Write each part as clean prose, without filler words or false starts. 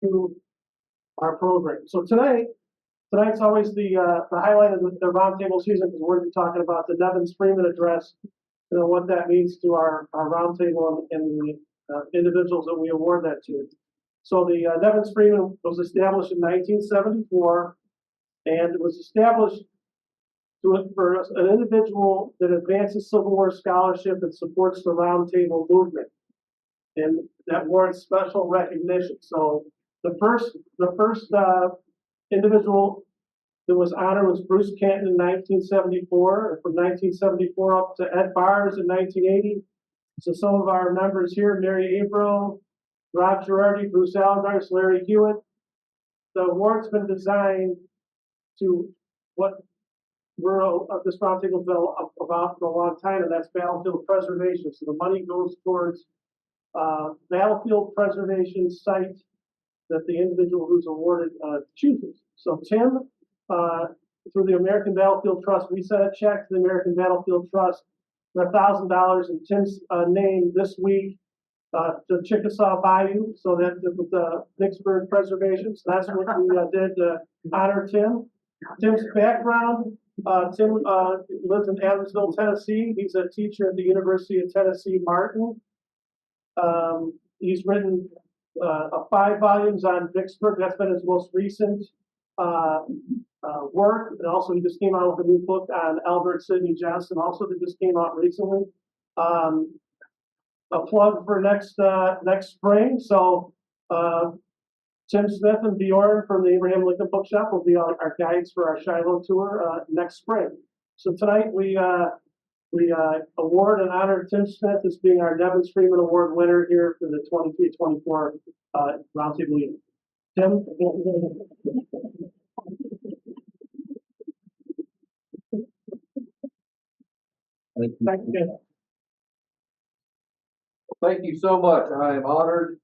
to our program. So tonight's always the highlight of the roundtable season because we're going to be talking about the Nevins-Freeman address, what that means to our roundtable and the individuals that we award that to. So the Nevins-Freeman was established in 1974, and it was established for an individual that advances Civil War scholarship and supports the roundtable movement, and that warrants special recognition. So the first individual that was honored was Bruce Canton in 1974, and from 1974 up to Ed Bars in 1980. So some of our members here: Mary April, Rob Girardi, Bruce Allardyce, Larry Hewitt. The award's been designed to what this roundtable's been about for a long time, and that's battlefield preservation. So the money goes towards battlefield preservation site that the individual who's awarded chooses. So Tim, through the American Battlefield Trust, we sent a check to the American Battlefield Trust for $1,000 in Tim's name this week to Chickasaw Bayou, so that with the Vicksburg preservation. So that's what we did to honor Tim. Tim's background: Tim lives in Adamsville, Tennessee. He's a teacher at the University of Tennessee, Martin. He's written 5 volumes on Vicksburg. That's been his most recent work. And also, he just came out with a new book on Albert Sidney Johnston, also that just came out recently. A plug for next spring. So Tim Smith and Bjorn from the Abraham Lincoln Bookshop will be our guides for our Shiloh tour next spring. So tonight we award and honor Tim Smith as being our Nevins-Freeman Award winner here for the 23-24 roundtable meeting. Tim. Thank you so much. I am honored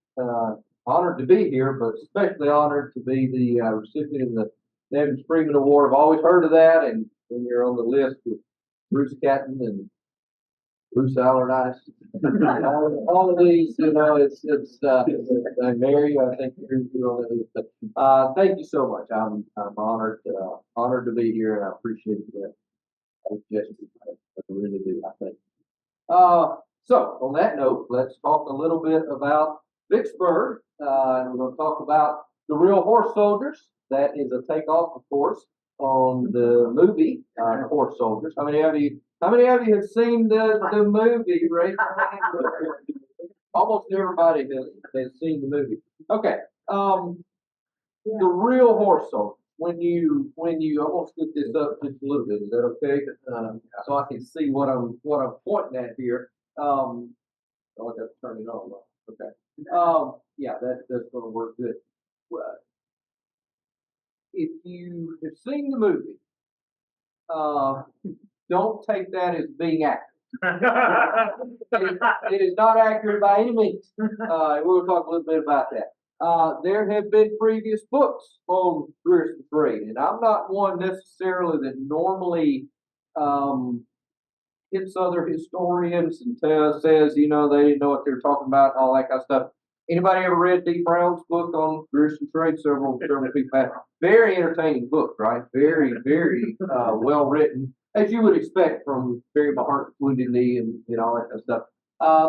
to be here, but especially honored to be the recipient of the Nevins-Freeman Award. I've always heard of that, and when you're on the list with Bruce Catton and Bruce Allardyce, all of these, it's Mary. I think you're on the list. But thank you so much. I'm honored to be here, and I appreciate that suggestion. I really do. I think. So on that note, let's talk a little bit about Vicksburg. And we're going to talk about the Real Horse Soldiers. That is a takeoff, of course, on the movie Horse Soldiers. How many of you have seen the movie? Right? Almost everybody has seen the movie. Okay. The Real Horse Soldiers. When you, I want to scoot this up just a little bit. Is that okay? So I can see what I'm pointing at here. Oh, I got to turn it on. Okay. Yeah, that's going to work good. If you have seen the movie, don't take that as being accurate. It is not accurate by any means. We'll talk a little bit about that. There have been previous books on Grierson Trade, and I'm not one necessarily that normally hits other historians and says, they didn't know what they were talking about and all that kind of stuff. Anybody ever read Dee Brown's book on Grierson Trade? Several people have. Very entertaining book, right? Very, very well written, as you would expect from Barry My Heart, Wounded Knee, and all that kind of stuff.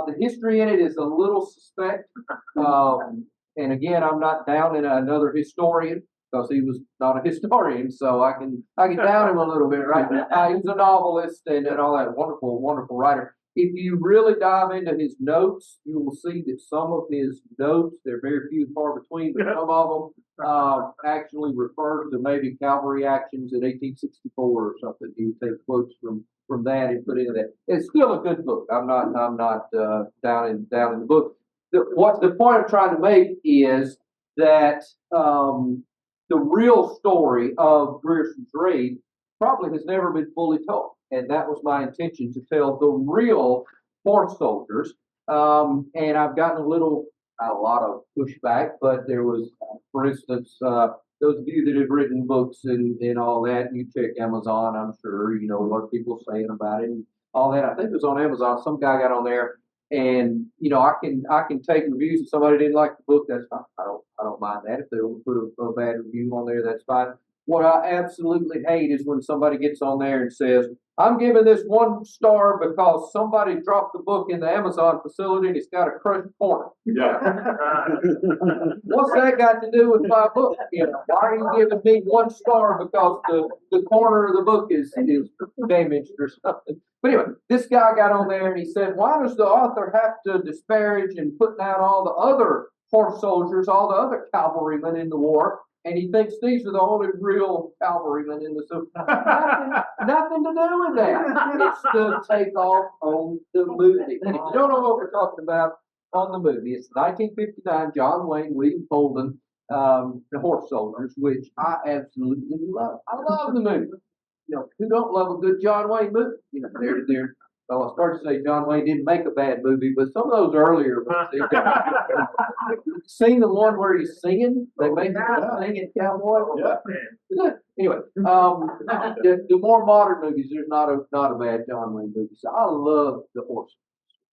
The history in it is a little suspect. And again, I'm not down in another historian because he was not a historian, so I can down him a little bit, right? He was a novelist and all that. Wonderful, wonderful writer. If you really dive into his notes, you will see that some of his notes, they're very few and far between, but some of them actually refer to maybe cavalry actions in 1864 or something. He would take quotes from that and put into that. It's still a good book. I'm not down in the book. The point I'm trying to make is that the real story of Grierson's raid probably has never been fully told. And that was my intention, to tell the real horse soldiers. And I've gotten a lot of pushback, but there was, for instance, those of you that have written books and all that, you check Amazon, I'm sure, what are people saying about it and all that. I think it was on Amazon. Some guy got on there, and I can take reviews if somebody didn't like the book. That's fine. I I don't mind that. If they want to put a bad review on there, that's fine. What I absolutely hate is when somebody gets on there and says, I'm giving this 1 star because somebody dropped the book in the Amazon facility and it's got a crushed corner. Yeah. What's that got to do with my book? You know, why are you giving me 1 star because the corner of the book is damaged or something? But anyway, this guy got on there and he said, why does the author have to disparage and put down all the other horse soldiers, all the other cavalrymen in the war? And he thinks these are the only real cavalrymen in the Civil War. Nothing to do with that. It's the takeoff on the movie. And if you don't know what we're talking about on the movie, it's 1959, John Wayne, William Holden, the Horse Soldiers, which I absolutely love. I love the movie. You know, who don't love a good John Wayne movie? You know, well, I started to say John Wayne didn't make a bad movie, but some of those earlier ones. Seen the one where he's singing? They make him singing cowboy. Yeah. Anyway, the more modern movies, there's not a bad John Wayne movie. So I love the Horse.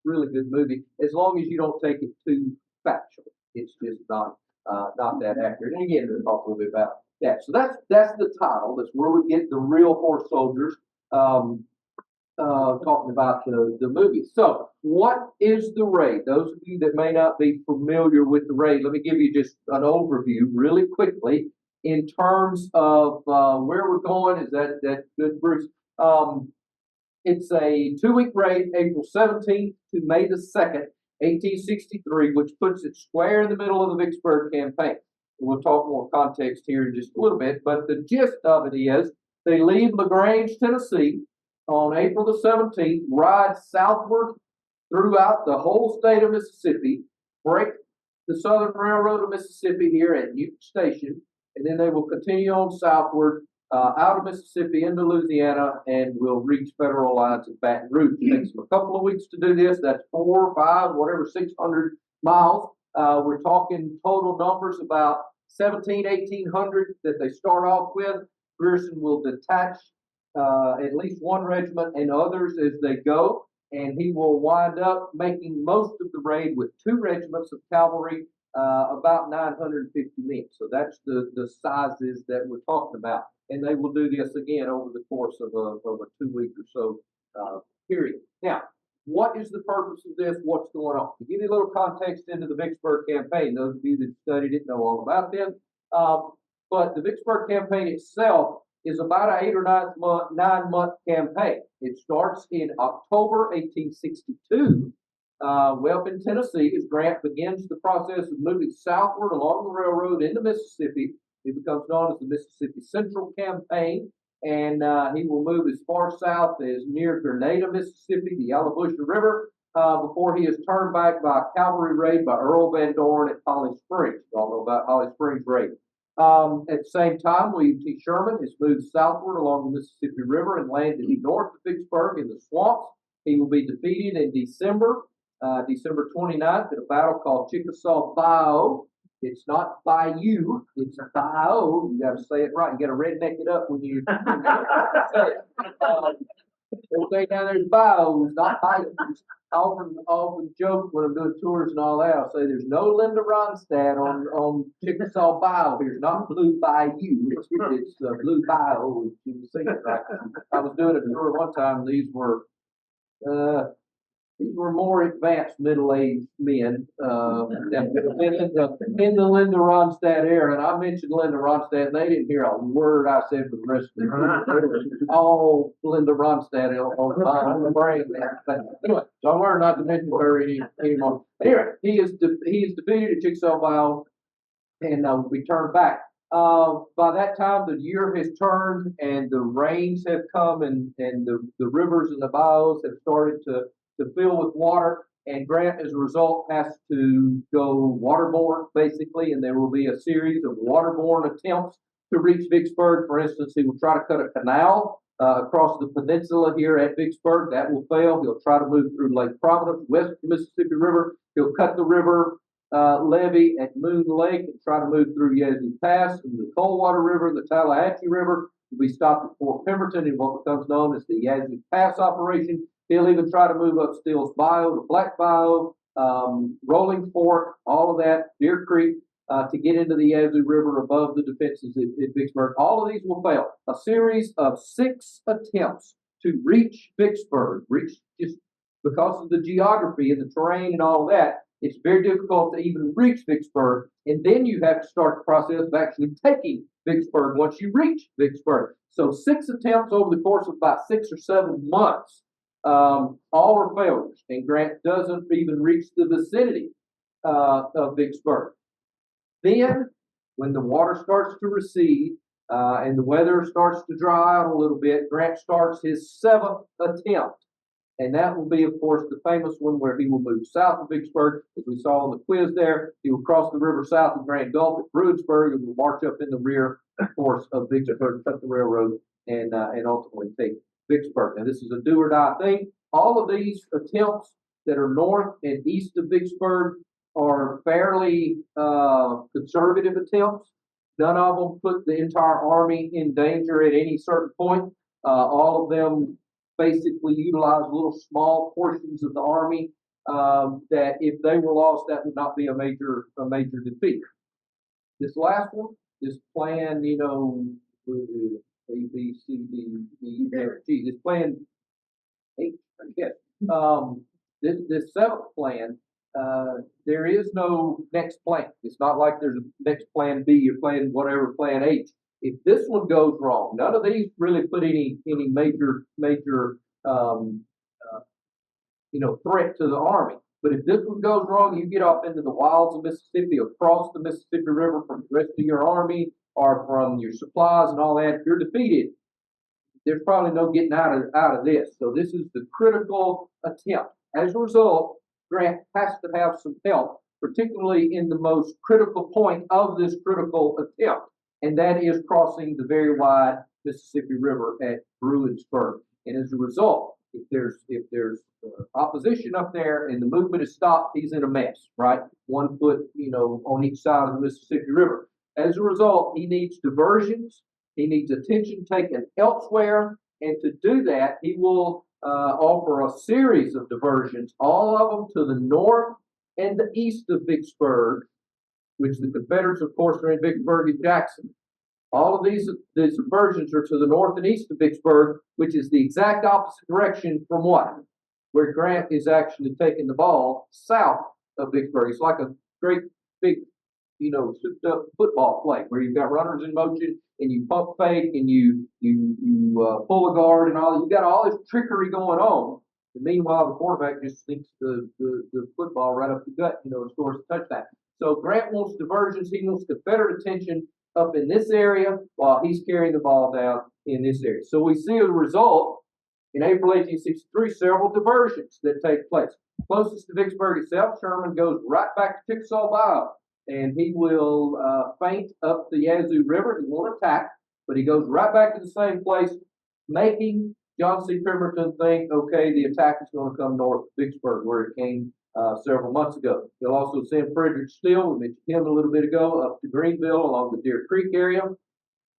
Really good movie, as long as you don't take it too factual. It's just not that accurate. And again, we'll talk a little bit about that. So that's the title. That's where we get the real horse soldiers. Talking about the movie. So, what is the raid? Those of you that may not be familiar with the raid, let me give you just an overview really quickly in terms of where we're going. Is that good, Bruce? It's a 2-week raid, April 17th to May the 2nd, 1863, which puts it square in the middle of the Vicksburg campaign. We'll talk more context here in just a little bit, but the gist of it is they leave LaGrange, Tennessee, on April the 17th, ride southward throughout the whole state of Mississippi, break the Southern Railroad of Mississippi here at Newton Station, and then they will continue on southward out of Mississippi into Louisiana and will reach federal lines at Baton Rouge. It takes them a couple of weeks to do this. That's 4, 5, whatever, 600 miles. We're talking total numbers about 1,800 that they start off with. Grierson will detach at least 1 regiment and others as they go, and he will wind up making most of the raid with 2 regiments of cavalry, about 950 men. So that's the sizes that we're talking about, and they will do this again over the course of a 2-week or so period. Now, what is the purpose of this? What's going on? To give you a little context into the Vicksburg campaign, those of you that studied it know all about this. But the Vicksburg campaign itself is about an 8 or 9 month campaign. It starts in October 1862, way up in Tennessee, as Grant begins the process of moving southward along the railroad into Mississippi. It becomes known as the Mississippi Central Campaign, and he will move as far south as near Grenada, Mississippi, the Allabusha River, before he is turned back by a cavalry raid by Earl Van Dorn at Holly Springs. You all know about Holly Springs raid. At the same time, William T. Sherman has moved southward along the Mississippi River and landed north of Vicksburg in the swamps. He will be defeated in December 29th in a battle called Chickasaw Bayou. It's not Bayou, it's Bayou. You got to say it right. You got to redneck it up when you say it. Everything down there is bayous, not bayous. I often joke when I'm doing tours and all that. I'll say there's no Linda Ronstadt on Chickasaw Bayou. Here's not Blue Bayou. It's Blue Bayou. You can see it right. I was doing a tour one time. And these were more advanced middle-aged men in the Linda Ronstadt era. And I mentioned Linda Ronstadt, and they didn't hear a word I said for the rest of the all Linda Ronstadt on the brain. But anyway, so I learned not to mention her anymore. Anyway, he is defeated at Chickasaw Bayou and will be turned back. By that time, the year has turned and the rains have come and the rivers and the bayous have started to fill with water, and Grant, as a result, has to go waterborne, basically, and there will be a series of waterborne attempts to reach Vicksburg. For instance, he will try to cut a canal across the peninsula here at Vicksburg. That will fail. He'll try to move through Lake Providence, west of the Mississippi River. He'll cut the river levee at Moon Lake and try to move through Yazoo Pass and the Coldwater River, the Tallahatchie River. He'll be stopped at Fort Pemberton in what becomes known as the Yazoo Pass operation. He'll even try to move up Steele's Bayou to Black Bayou, Rolling Fork, all of that, Deer Creek, to get into the Yazoo River above the defenses at Vicksburg. All of these will fail. A series of 6 attempts to reach Vicksburg, just because of the geography and the terrain and all of that, it's very difficult to even reach Vicksburg. And then you have to start the process of actually taking Vicksburg once you reach Vicksburg. So 6 attempts over the course of about 6 or 7 months, all are failures. And Grant doesn't even reach the vicinity of Vicksburg. Then, when the water starts to recede and the weather starts to dry out a little bit, Grant starts his 7th attempt. And that will be, of course, the famous one where he will move south of Vicksburg, as we saw on the quiz there. He will cross the river south of Grand Gulf at Bruinsburg and will march up in the rear, of course, of Vicksburg, cut the railroad, and ultimately take Vicksburg. Now, this is a do or die thing. All of these attempts that are north and east of Vicksburg are fairly conservative attempts. None of them put the entire army in danger at any certain point. All of them basically utilize little small portions of the army that if they were lost, that would not be a major defeat. This last one, this plan, you know, A, B, C, D, E, F, G, this plan H, I guess. This 7th plan, there is no next plan. It's not like there's a next plan B or plan whatever, plan H. If this one goes wrong, none of these really put any major threat to the army. But if this one goes wrong, you get off into the wilds of Mississippi, across the Mississippi River from the rest of your army or from your supplies and all that. If you're defeated, there's probably no getting out of this. So this is the critical attempt. As a result, Grant has to have some help, particularly in the most critical point of this critical attempt. And that is crossing the very wide Mississippi River at Bruinsburg. And as a result, if there's opposition up there and the movement is stopped, he's in a mess, right? 1 foot, on each side of the Mississippi River. As a result, he needs diversions. He needs attention taken elsewhere. And to do that, he will offer a series of diversions, all of them to the north and the east of Vicksburg, which the Confederates, of course, are in Vicksburg and Jackson. All of these diversions are to the north and east of Vicksburg, which is the exact opposite direction from what? Where Grant is actually taking the ball south of Vicksburg. It's like a great big, souped up football play where you've got runners in motion and you pump fake and you pull a guard and all. You've got all this trickery going on. And meanwhile, the quarterback just sneaks the football right up the gut, and scores a touchdown. So Grant wants diversions. He wants Confederate attention up in this area while he's carrying the ball down in this area. So we see as a result, in April 1863, several diversions that take place. Closest to Vicksburg itself, Sherman goes right back to Chickasaw Bayou, and he will feint up the Yazoo River. He won't attack, but he goes right back to the same place, making John C. Pemberton think, okay, the attack is going to come north of Vicksburg, where it came several months ago. He'll also send Frederick Steele, we mentioned him a little bit ago, up to Greenville along the Deer Creek area.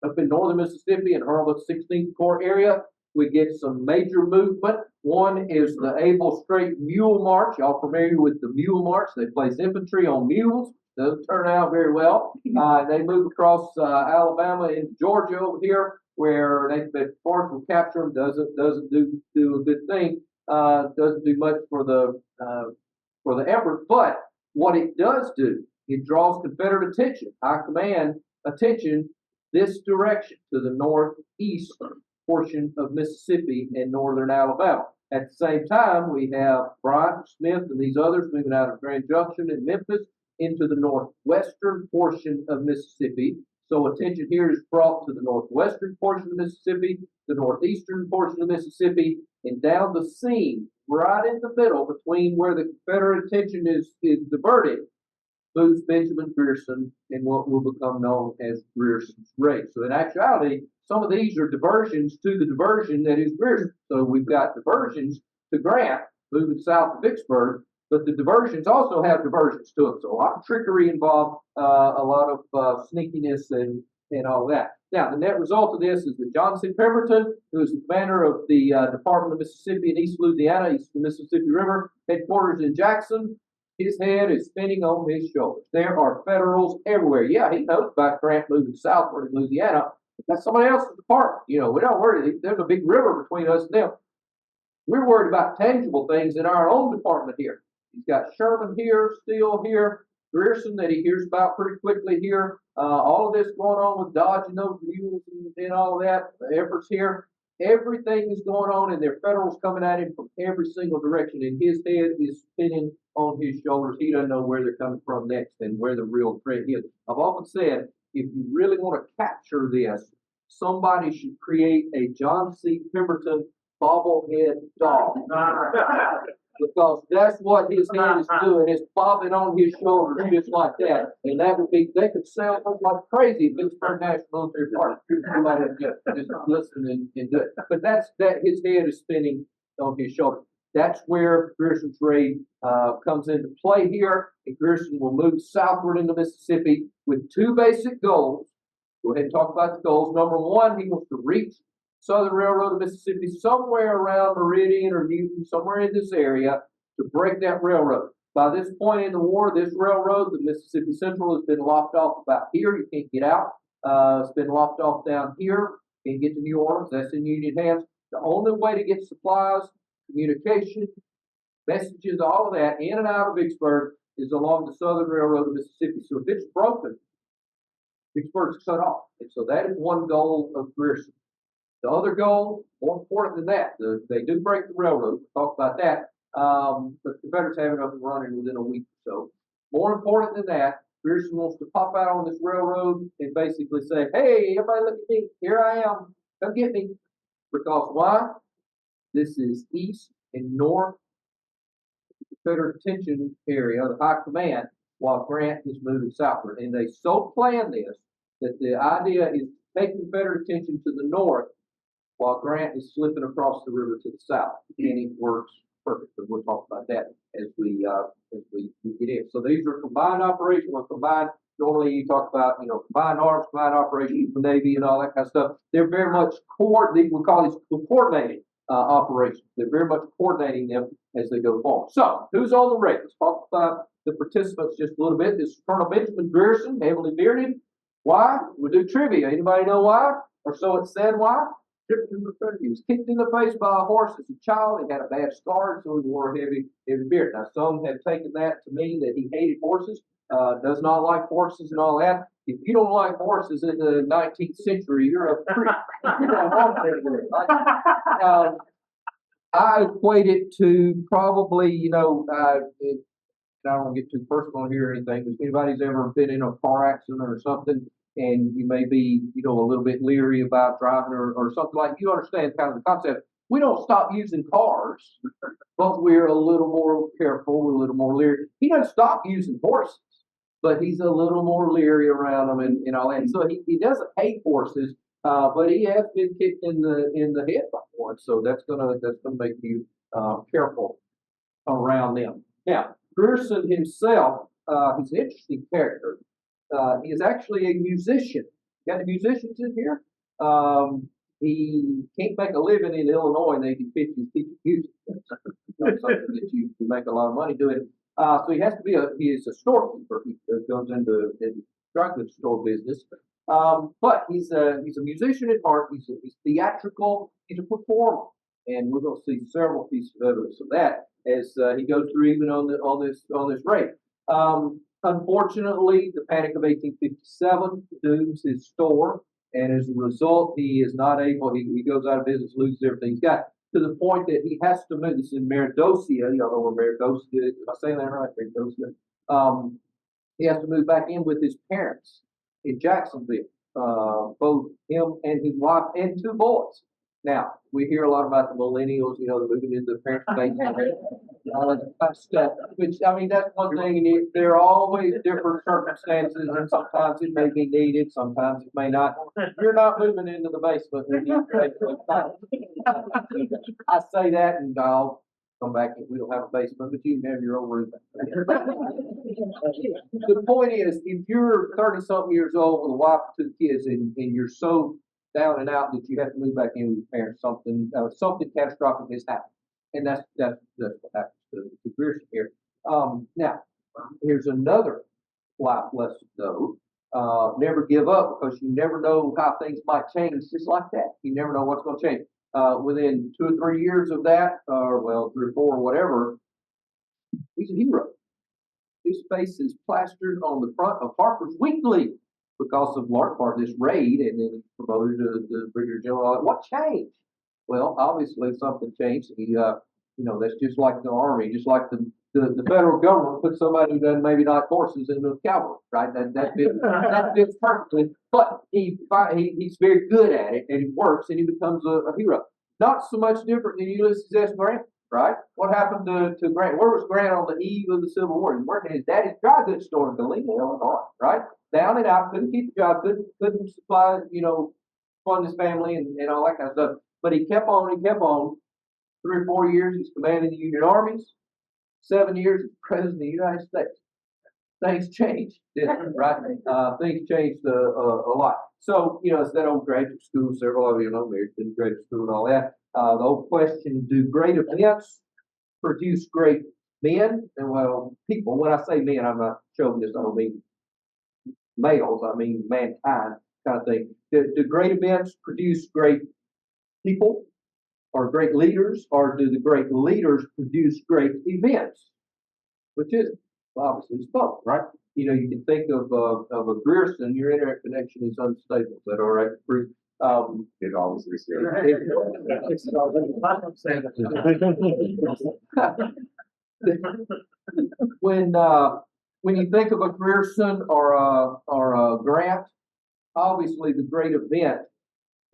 Up in northern Mississippi and Hurlbut's 16th Corps area, we get some major movement. One is the Able Straight Mule March. Y'all familiar with the Mule March? They place infantry on mules. Doesn't turn out very well. They move across Alabama into Georgia over here, where the force will capture them. Doesn't do a good thing. Doesn't do much for the effort. But what it does do, it draws Confederate attention, high command attention, this direction to the northeast portion of Mississippi and northern Alabama. At the same time, we have Bryant, Smith, and these others moving out of Grand Junction and Memphis into the northwestern portion of Mississippi. So attention here is brought to the northwestern portion of Mississippi, the northeastern portion of Mississippi, and down the seam, right in the middle between where the Confederate attention is diverted, moves Benjamin Grierson in what will become known as Grierson's raid. So in actuality, some of these are diversions to the diversion that is Grierson. So we've got diversions to Grant, moving south to Vicksburg, but the diversions also have diversions to them. So a lot of trickery involved, a lot of sneakiness and all that. Now, the net result of this is that John C. Pemberton, who is the commander of the Department of Mississippi in East Louisiana, east of the Mississippi River, headquarters in Jackson, His head is spinning on his shoulders. There are Federals everywhere. Yeah, he knows about Grant moving southward in Louisiana, but that's somebody else's department. You know, we're not worried. There's a big river between us and them. We're worried about tangible things in our own department here. He's got Sherman here, Steele here, Grierson that he hears about pretty quickly here. All of this going on with dodging those mules and all of that, the efforts here. Everything is going on, and there are Federals coming at him from every single direction, and his head is spinning on his shoulders. He doesn't know where they're coming from next and where the real threat is. I've often said, if you really want to capture this, somebody should create a John C. Pemberton bobblehead dog. Because that's what his head is doing. It's bobbing on his shoulders just like that. And that would be, they could sell them like crazy at Vicksburg National Military Park. Somebody would just listen and do it. But that's that his head is spinning on his shoulder. That's where Grierson's raid comes into play here. And Grierson will move southward into Mississippi with two basic goals. Go ahead and talk about the goals. Number one, he wants to reach Southern Railroad of Mississippi somewhere around Meridian or Newton, somewhere in this area, to break that railroad. By this point in the war, this railroad, the Mississippi Central, has been locked off about here. You can't get out. It's been locked off down here. Can't get to New Orleans. That's in Union hands. The only way to get supplies, communication, messages, all of that, in and out of Vicksburg is along the Southern Railroad of Mississippi. So if it's broken, Vicksburg's cut off. And so that is one goal of Grierson. The other goal, more important than that, they do break the railroad. We'll talk about that. But the Confederates have it up and running within a week or so. More important than that, Grierson wants to pop out on this railroad and basically say, hey, everybody look at me. Here I am. Come get me. Because why? This is east and north Confederate detention area, the high command, while Grant is moving southward. And they so plan this that the idea is to take Confederate attention to the north while Grant is slipping across the river to the south. And it works perfectly. We'll talk about that as we get in. So these are combined operations. Normally you talk about, combined arms, combined operations, the Navy and all that kind of stuff. They're very much coordinated. We call these coordinated operations. They're very much coordinating them as they go forward. So who's on the raid? Let's talk about the participants just a little bit. This is Colonel Benjamin Grierson, heavily bearded. Why? We'll do trivia. Anybody know why? Or so it said why? He was kicked in the face by a horse as a child. He had a bad scar, so he wore a heavy beard. Now, some have taken that to mean that he hated horses, does not like horses and all that. If you don't like horses in the 19th century, you're a freak. I equate it to probably, I don't want to get too personal here or anything, but if anybody's ever been in a car accident or something, and you may be, a little bit leery about driving or something like, you understand kind of the concept. We don't stop using cars, but we're a little more careful, we're a little more leery. He doesn't stop using horses, but he's a little more leery around them and all that. So he doesn't hate horses, but he has been kicked in the head by one. So that's gonna make you careful around them. Now, Grierson himself, he's an interesting character. He is actually a musician. Got any musicians in here? He can't make a living in Illinois in the 1850s teaching music. That's something that you make a lot of money doing. So he has to be he is a storekeeper. He goes into dry goods store business. But he's a musician at heart. He's theatrical. He's a performer, and we're going to see several pieces of evidence of that as he goes through even on this raid. Unfortunately, the Panic of 1857 dooms his store, and as a result, he is not able. He goes out of business, loses everything he's got, to the point that he has to move. This is in Meridosia. Y'all know where Meridosia is. Am I saying that right? Meridosia. He has to move back in with his parents in Jacksonville. Both him and his wife and two boys. Now, we hear a lot about the millennials, they're moving into the parents' basement, all that kind of stuff, which, that's one thing, and there are always different circumstances, and sometimes it may be needed, sometimes it may not. You're not moving into the basement. I say that, and I'll come back and we don't have a basement, but you can have your own room. The point is, if you're 30-something years old with a wife and two kids, and you're so down and out that you have to move back in with your parents, something catastrophic has happened, and that's what happens to Grierson here. Now, here's another life lesson though. Never give up because you never know how things might change just like that. You never know what's going to change. Within 2 or 3 years of that, or well, 3 or 4 or whatever, he's a hero. His face is plastered on the front of Harper's Weekly because of large part of this raid, and then promoted to the brigadier general. What changed? Well, obviously something changed. He, that's just like the army, just like the federal government put somebody who doesn't maybe like horses into the cavalry, right? That fits perfectly. But he's very good at it, and he works, and he becomes a hero. Not so much different than Ulysses S. Grant, right? What happened to Grant? Where was Grant on the eve of the Civil War? He was working at his daddy's dry goods store in Galena, Illinois, right? Down and out, couldn't keep the job, couldn't supply, fund his family and all that kind of stuff. But he kept on. 3 or 4 years, he's commanding the Union armies. 7 years as president of the United States. Things changed, right? Things changed a lot. So, it's that old graduate school, several of you know, Mary's been graduate school and all that. The old question, do great events produce great men? And well, people, when I say men, I'm not chauvinist, I don't mean males, I mean mankind kind of thing. Do great events produce great people or great leaders, or do the great leaders produce great events? Which is it? Obviously, it's both, right? You can think of a Grierson. Your internet connection is unstable. Is that all right, Bruce? It always is. When you think of a Grierson or a Grant, obviously the great event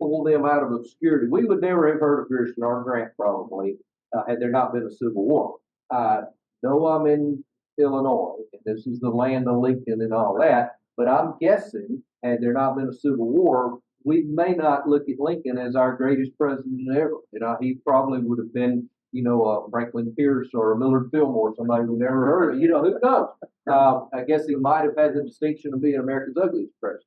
pulled them out of obscurity. We would never have heard of Grierson or Grant probably had there not been a Civil War. No, I'm in Illinois, and this is the land of Lincoln and all that, but I'm guessing had there not been a Civil War, we may not look at Lincoln as our greatest president ever. He probably would have been, Franklin Pierce or Millard Fillmore, somebody we never heard of. Who knows? I guess he might have had the distinction of being America's ugliest president.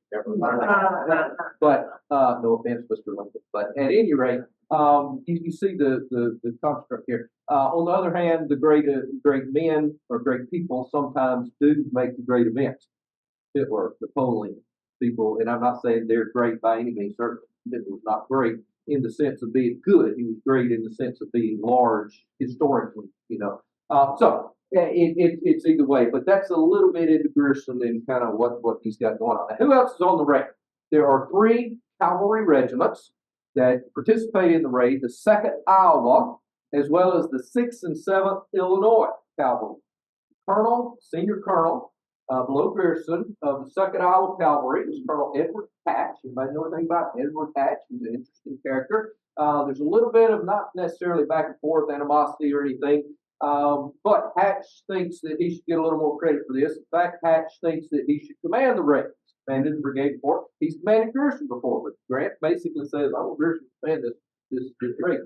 But no offense, Mr. Lincoln. But at any rate, you see the construct here. On the other hand, the great men or great people sometimes do make the great events. Hitler, Napoleon, people, and I'm not saying they're great by any means. Certainly, Hitler was not great in the sense of being good. He was great in the sense of being large historically. So it's either way. But that's a little bit into Grierson and kind of what he's got going on. Now, who else is on the raid? There are 3 cavalry regiments that participate in the raid: the 2nd Iowa, as well as the 6th and 7th Illinois Cavalry. Senior Colonel, below Grierson of the 2nd Iowa Cavalry is Colonel Edward Hatch. Anybody know anything about Edward Hatch? He's an interesting character. There's a little bit of not necessarily back and forth animosity or anything, but Hatch thinks that he should get a little more credit for this. In fact, Hatch thinks that he should command the raid. Commanded the brigade before. He's commanded Grierson before, but Grant basically says, I want Grierson to command this raid.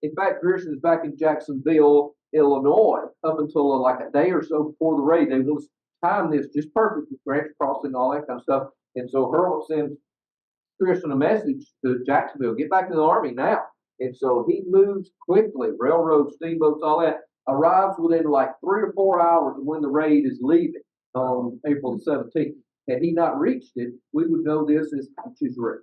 In fact, Grierson is back in Jacksonville, Illinois, up until like a day or so before the raid. They want to time this just perfect with Grant's crossing, all that kind of stuff. And so Hurlbut sends Grierson a message to Jacksonville, get back to the army now. And so he moves quickly, railroads, steamboats, all that, arrives within like 3 or 4 hours of when the raid is leaving on April the 17th. Had he not reached it, we would know this as Hatch's raid.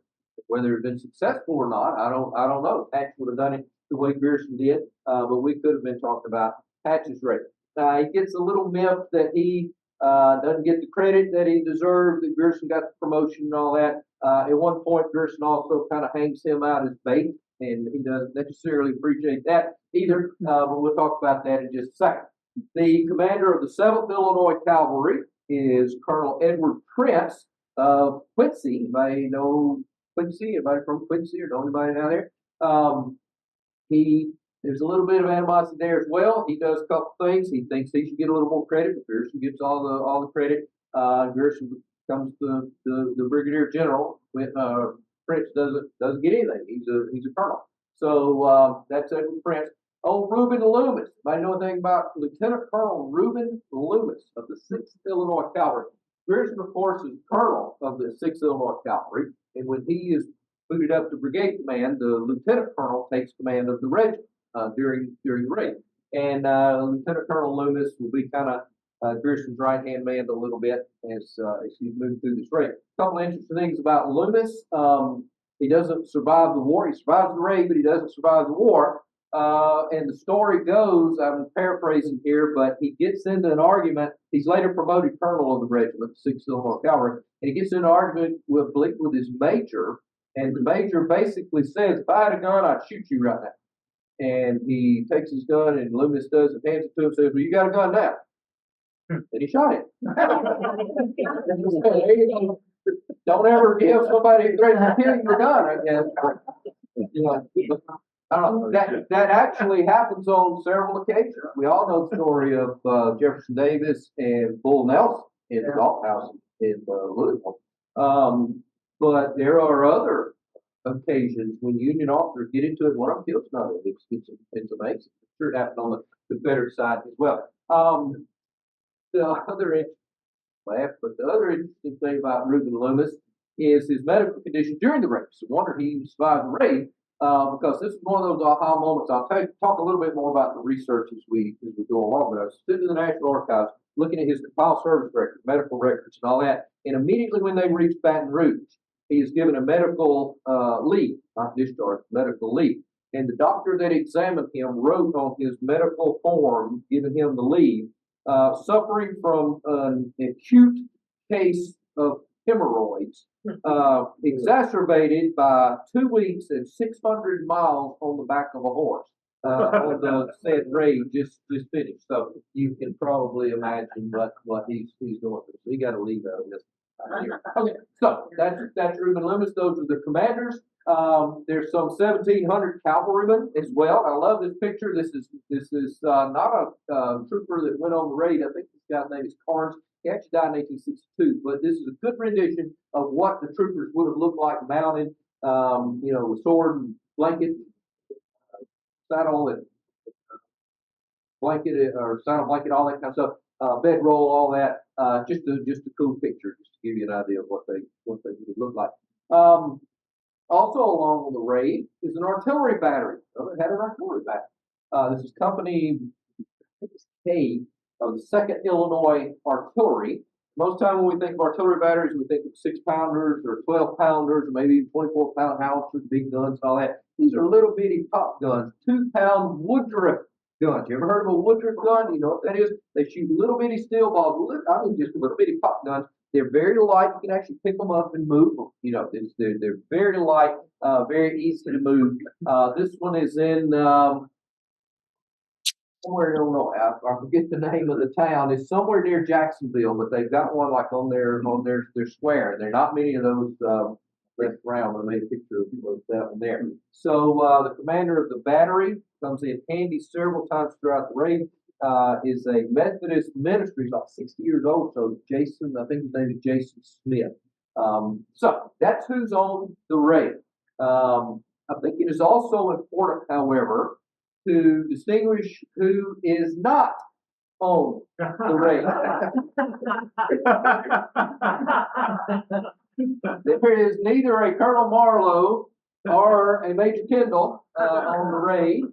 Whether it had been successful or not, I don't know. Hatch would have done it the way Grierson did, but we could have been talking about Hatch's raid. He gets a little miffed that he doesn't get the credit that he deserves, that Grierson got the promotion and all that. At one point, Grierson also kind of hangs him out as bait, and he doesn't necessarily appreciate that either, but we'll talk about that in just a second. The commander of the 7th Illinois Cavalry is Colonel Edward Prince of Quincy. Anybody know Quincy? Anybody from Quincy or know anybody down there? There's a little bit of animosity there as well. He does a couple things. He thinks he should get a little more credit, but Grierson gets all the credit. Grierson becomes the brigadier general. Prince doesn't get anything. He's a colonel. So that's Edward Prince. Oh, Reuben Loomis. Anybody know anything about Lieutenant Colonel Reuben Loomis of the 6th Illinois Cavalry? Grierson, of course, is colonel of the 6th Illinois Cavalry, and when he is booted up to brigade command, the lieutenant colonel takes command of the regiment during the raid. And Lieutenant Colonel Loomis will be kind of Grierson's right-hand man a little bit as he's moving through this raid. A couple of interesting things about Loomis. He doesn't survive the war. He survives the raid, but he doesn't survive the war. And the story goes, I'm paraphrasing here, but he gets into an argument. He's later promoted colonel of the regiment, 6th Illinois Cavalry, and he gets into an argument with his major, and the major basically says, if I had a gun, I'd shoot you right now. And he takes his gun, and Loomis does and hands it to him and says, well, you got a gun now. And he shot him. Don't ever give somebody a threat to kill your gun, I guess. You know, I don't know. That actually happens on several occasions. We all know the story of Jefferson Davis and Bull Nelson in the golf house in Louisville. But there are other occasions when Union officers get into it. One of them kills another. It's amazing. I'm sure it happened on the Confederate side as well. The other interesting thing about Reuben Loomis is his medical condition during the raid. So, wonder he survived the raid. Because this is one of those aha moments. I'll talk a little bit more about the research as we go along. But I was sitting in the National Archives looking at his compiled service records, medical records, and all that. And immediately when they reached Baton Rouge, he is given a medical leave, not discharge, medical leave. And the doctor that examined him wrote on his medical form, giving him the leave, suffering from an acute case of hemorrhoids, exacerbated by 2 weeks and 600 miles on the back of a horse on the said raid just finished. So you can probably imagine what he's going through. So he got to leave out of this. Okay, so that's Reuben Loomis. Those are the commanders. There's some 1,700 cavalrymen as well. I love this picture. This is not a trooper that went on the raid. I think this guy's name is Carnes. He actually died in 1862, but this is a good rendition of what the troopers would have looked like mounted, with sword and blanket, saddle and blanket or saddle blanket, all that kind of stuff, bedroll, all that. Just a cool picture, just to give you an idea of what they would look like. Also along on the raid is an artillery battery. Well, it had an artillery battery. This is Company K of the 2nd Illinois Artillery. Most time when we think of artillery batteries, we think of 6-pounders or 12-pounders or maybe even 24-pound howitzers, big guns, and all that. These are little bitty pop guns, 2-pound Woodruff guns. You ever heard of a Woodruff gun? You know what that is? They shoot little bitty steel balls. I mean, just little bitty pop guns. They're very light. You can actually pick them up and move them. You know, they're very light, very easy to move. This one is in somewhere, I don't know, I forget the name of the town. It's somewhere near Jacksonville, but they've got one like on their square. And there are not many of those left around. I made a picture of that one there. So the commander of the battery comes in handy several times throughout the raid. Is a Methodist minister. He's like 60 years old. So Jason, I think his name is Jason Smith. So that's who's on the raid. I think it is also important, however, to distinguish who is not on the raid. There is neither a Colonel Marlowe or a Major Kendall on the raid,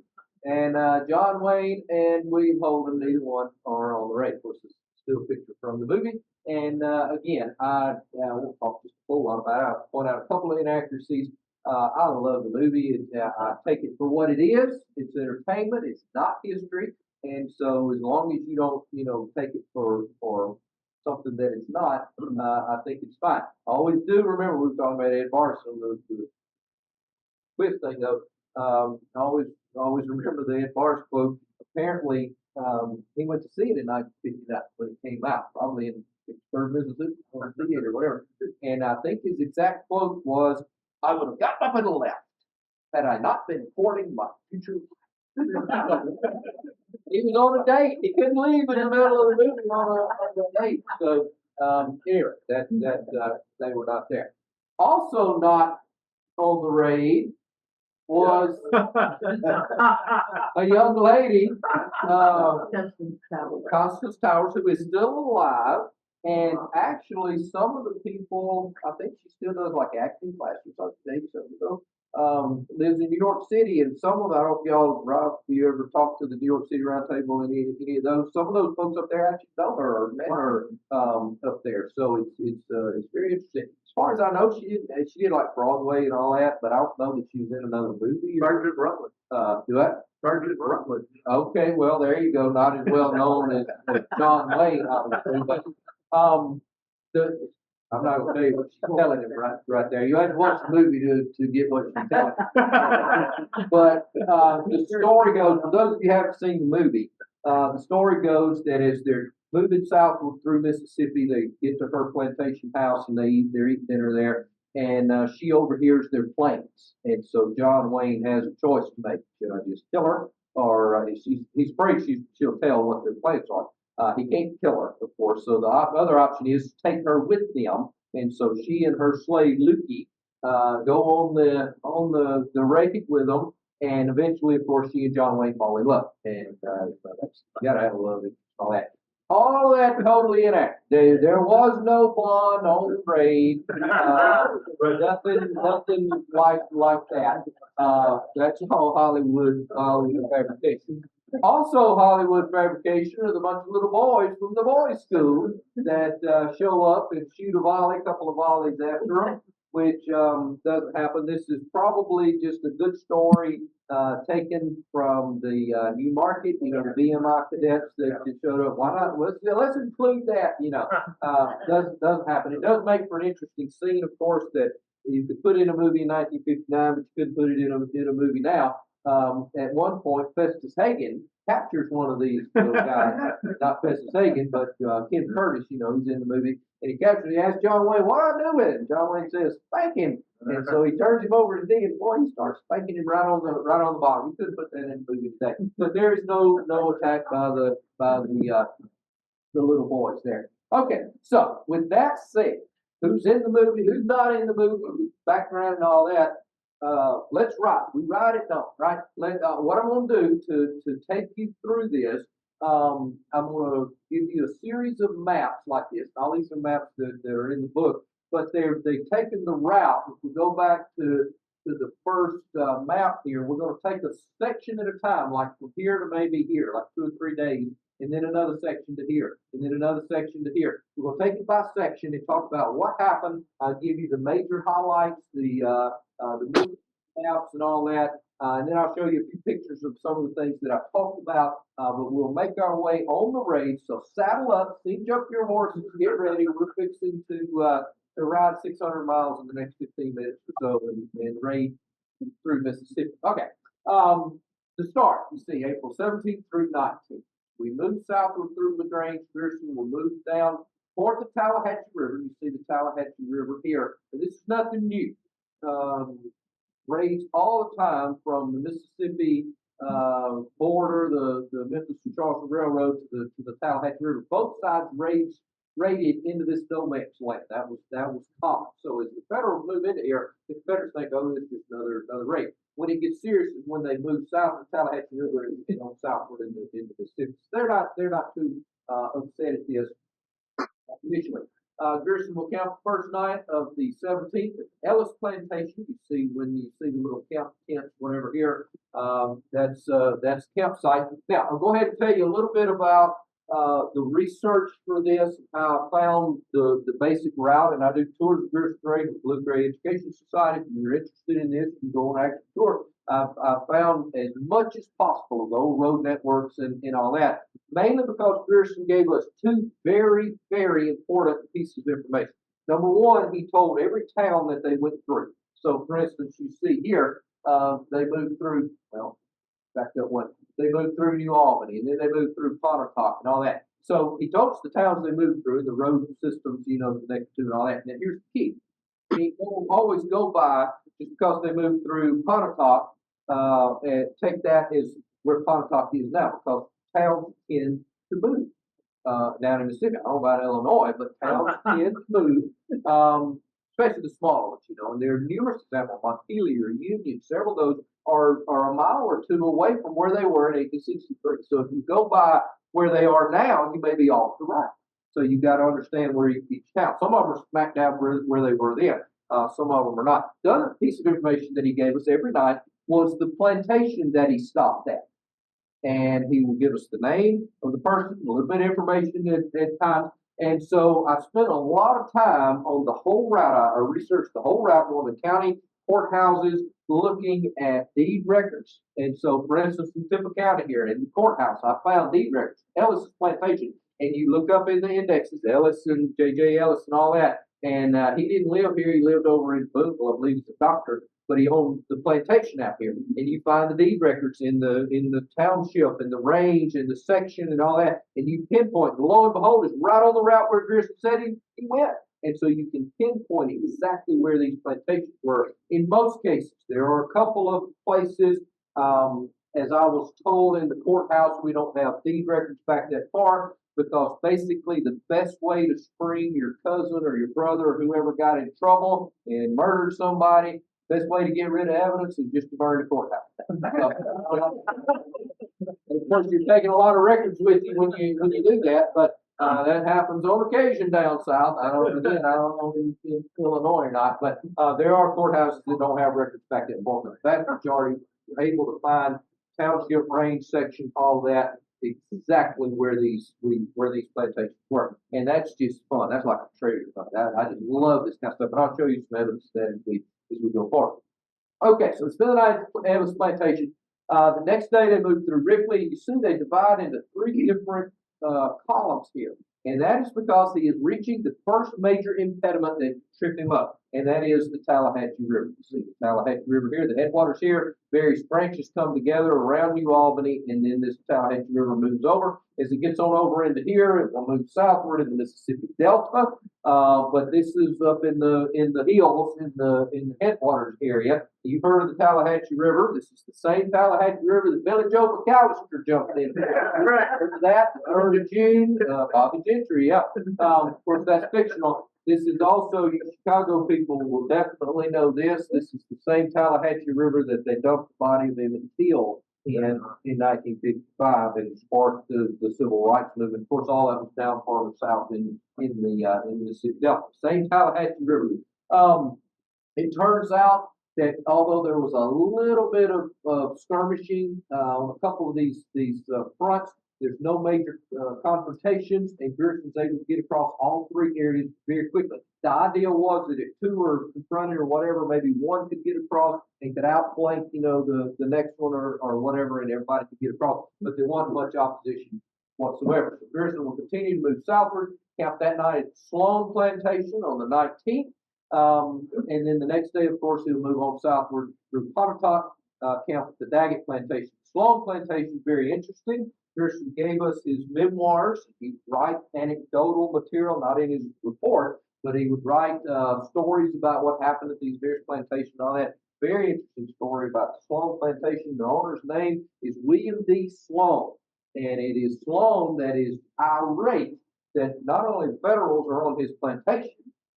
and John Wayne and William Holden, neither one are on the raid. Of course, it's still a picture from the movie. And again, I won't talk just a whole lot about it. I'll point out a couple of inaccuracies. I love the movie. I take it for what it is. It's entertainment. It's not history. And so as long as you don't, take it for something that it's not, I think it's fine. I always do remember we were talking about Ed Barson, the quiz thing though. I always remember the Ed Barson quote. Apparently, he went to see it in 1959 when it came out, probably in Vicksburg, Mississippi, or theater, whatever. And I think his exact quote was, "I would have gotten up and left had I not been courting my future." He was on a date. He couldn't leave in the middle of the movie on a date. So anyway, that they were not there. Also not on the raid was a young lady, Constance Towers, who is still alive. And actually, some of the people, I think she still does like acting classes on stage, so lives in New York City, and some of, I don't know if y'all, Rob, if you ever talked to the New York City Roundtable, any of those, some of those folks up there actually know her or met her, up there, so it's very interesting. As far as I know, she did like Broadway and all that, but I don't know that she was in another movie. Sergeant Rutledge. Do that? Sergeant Rutledge. Okay, well, there you go, not as well known as John Wayne, obviously, but, the, I'm not gonna tell you what she's telling him right there. You had to watch the movie to get what she's telling him. But, the story goes, for those of you who haven't seen the movie, the story goes that as they're moving southward through Mississippi, they get to her plantation house and they're eating dinner there, and, she overhears their plans. And so John Wayne has a choice to make. Should I just kill her? Or, he's afraid she'll tell what their plans are. He can't kill her, of course, so the other option is to take her with them, and so she and her slave Lukey go on the raid with them, and eventually, of course, she and John Wayne fall in love, and that's, you gotta have a love and all that totally inaccurate. There was no blonde on the raid, nothing like that. That's all Hollywood fabrication. Also, Hollywood fabrication are the bunch of little boys from the boys' school that show up and shoot a couple of volleys after them, which doesn't happen. This is probably just a good story taken from the New Market, you know, the VMI cadets that showed up. Why not? Let's include that. You know, doesn't happen. It does make for an interesting scene, of course, that you could put in a movie in 1959, but you couldn't put it in a movie now. At one point, Festus Hagen captures one of these little guys, not Festus Hagen, but Ken Curtis, you know, he's in the movie, and he asks John Wayne, what do I do with it? And John Wayne says, spank him. And so he turns him over to D, and boy, he starts spanking him right on the bottom. You couldn't put that in the movie today. But there is no attack by the little boys there. Okay, so with that said, who's in the movie, who's not in the movie, background and all that, let's write. We write it down, right? What I'm going to do to take you through this, I'm going to give you a series of maps like this. All these are maps that are in the book, but they've taken the route. If we go back to the first map here, we're going to take a section at a time, like from here to maybe here, like 2 or 3 days, and then another section to here, and then another section to here. We're going to take it by section and talk about what happened. I'll give you the major highlights, the maps and all that, and then I'll show you a few pictures of some of the things that I've talked about, but we'll make our way on the raid, so saddle up, cinch up your horses, get ready. We're fixing to ride 600 miles in the next 15 minutes or so and raid through Mississippi. Okay, to start, you see April 17th through 19th. We move southward through LaGrange, Grierson. We'll move down toward the Tallahatchie River. You see the Tallahatchie River here. And this is nothing new. Raids all the time from the Mississippi border, the Memphis to Charleston Railroad to the Tallahatchie River. Both sides raided into this no man's land. That was common. So as the Federals move into here, the Confederates think, oh, this is another raid. When it gets serious is when they move south to the Tallahatchie River and on southward into Mississippi. They're not too upset at this initially. Grierson will camp the first night of the 17th at Ellis Plantation. You see when you see the little camp tents, whatever here, that's campsite. Now I'll go ahead and tell you a little bit about the research for this, how I found the basic route, and I do tours of Grierson Grade with Blue Gray Education Society. If you're interested in this, you can go on an actual tour. I found as much as possible of the old road networks and all that, mainly because Grierson gave us 2 very, very important pieces of information. Number one, he told every town that they went through. So, for instance, you see here, they moved through, well, back up one. They moved through New Albany, and then they moved through Pontotoc and all that. So he told us the towns they moved through, the road systems, you know, connected to and all that. And then here's the key. He won't always go by just because they moved through Pontotoc, and take that as where Pontotoc is now, because towns tend to move down in Mississippi. I don't know about Illinois, but towns tend to move, especially the smaller ones, you know. And there are numerous examples, Montpelier, Union, several of those are a mile or 2 away from where they were in 1863. So if you go by where they are now, you may be off the right. So you got to understand where each town. Some of them are smack down where they were then. some of them are not. The other piece of information that he gave us every night was the plantation that he stopped at. And he will give us the name of the person, a little bit of information at times. And so I spent a lot of time on the whole route. I researched the whole route, going to county courthouses, looking at deed records. And so, for instance, in Tippah County here, in the courthouse, I found deed records, Ellis's plantation. And you look up in the indexes, Ellis and J.J. Ellis and all that. And he didn't live here. He lived over in Boonville, I believe he's a doctor. But he owned the plantation out here, and you find the deed records in the township, and the range, and the section, and all that, and you pinpoint. And lo and behold, it's right on the route where Grierson said he went, and so you can pinpoint exactly where these plantations were. In most cases, there are a couple of places. As I was told in the courthouse, we don't have deed records back that far because basically the best way to spring your cousin or your brother or whoever got in trouble and murdered somebody. Best way to get rid of evidence is just to burn the courthouse. Of course, you're taking a lot of records with you when you do that, but that happens on occasion down south. I don't know in Illinois or not, but there are courthouses that don't have records back that far. The vast majority are able to find township, range, section, all that, exactly where these plantations were, and that's just fun. That's like a treasure hunt. I just love this kind of stuff, and I'll show you some evidence of that as we go forward. Okay, so spend the night at Evans Plantation. The next day they moved through Ripley. You see they divide into three different columns here, and that is because he is reaching the first major impediment that tripped him up, and that is the Tallahatchie River. You see the Tallahatchie River here, the headwaters here, various branches come together around New Albany, and then this Tallahatchie River moves over. As it gets on over into here, it will move southward in the Mississippi Delta. But this is up in the hills in the headwaters area. You've heard of the Tallahatchie River. This is the same Tallahatchie River that Billy Joe McAllister jumped in. Remember that? 3rd of June, Bobby Gentry. Yeah. Of course, that's fictional. This is also, you Chicago people will definitely know this. This is the same Tallahatchie River that they dumped the body of Emmett Till in 1955 and sparked the civil rights movement. Of course, all that was down farther south in the Mississippi Delta. Same Tallahatchie River. It turns out that although there was a little bit of skirmishing on a couple of these fronts, there's no major confrontations, and Grierson's able to get across all three areas very quickly. The idea was that if two were confronted or whatever, maybe one could get across and could outflank, the next one or whatever, and everybody could get across. But there wasn't much opposition whatsoever. So Grierson will continue to move southward, camp that night at Sloan Plantation on the 19th. And then the next day, of course, he'll move on southward through Pontotoc, camp at the Daggett Plantation. Sloan Plantation is very interesting. Grierson gave us his memoirs. He would write anecdotal material, not in his report, but he would write stories about what happened at these various plantations and all that. Very interesting story about the Sloan Plantation. The owner's name is William D. Sloan, and it is Sloan that is irate that not only the Federals are on his plantation,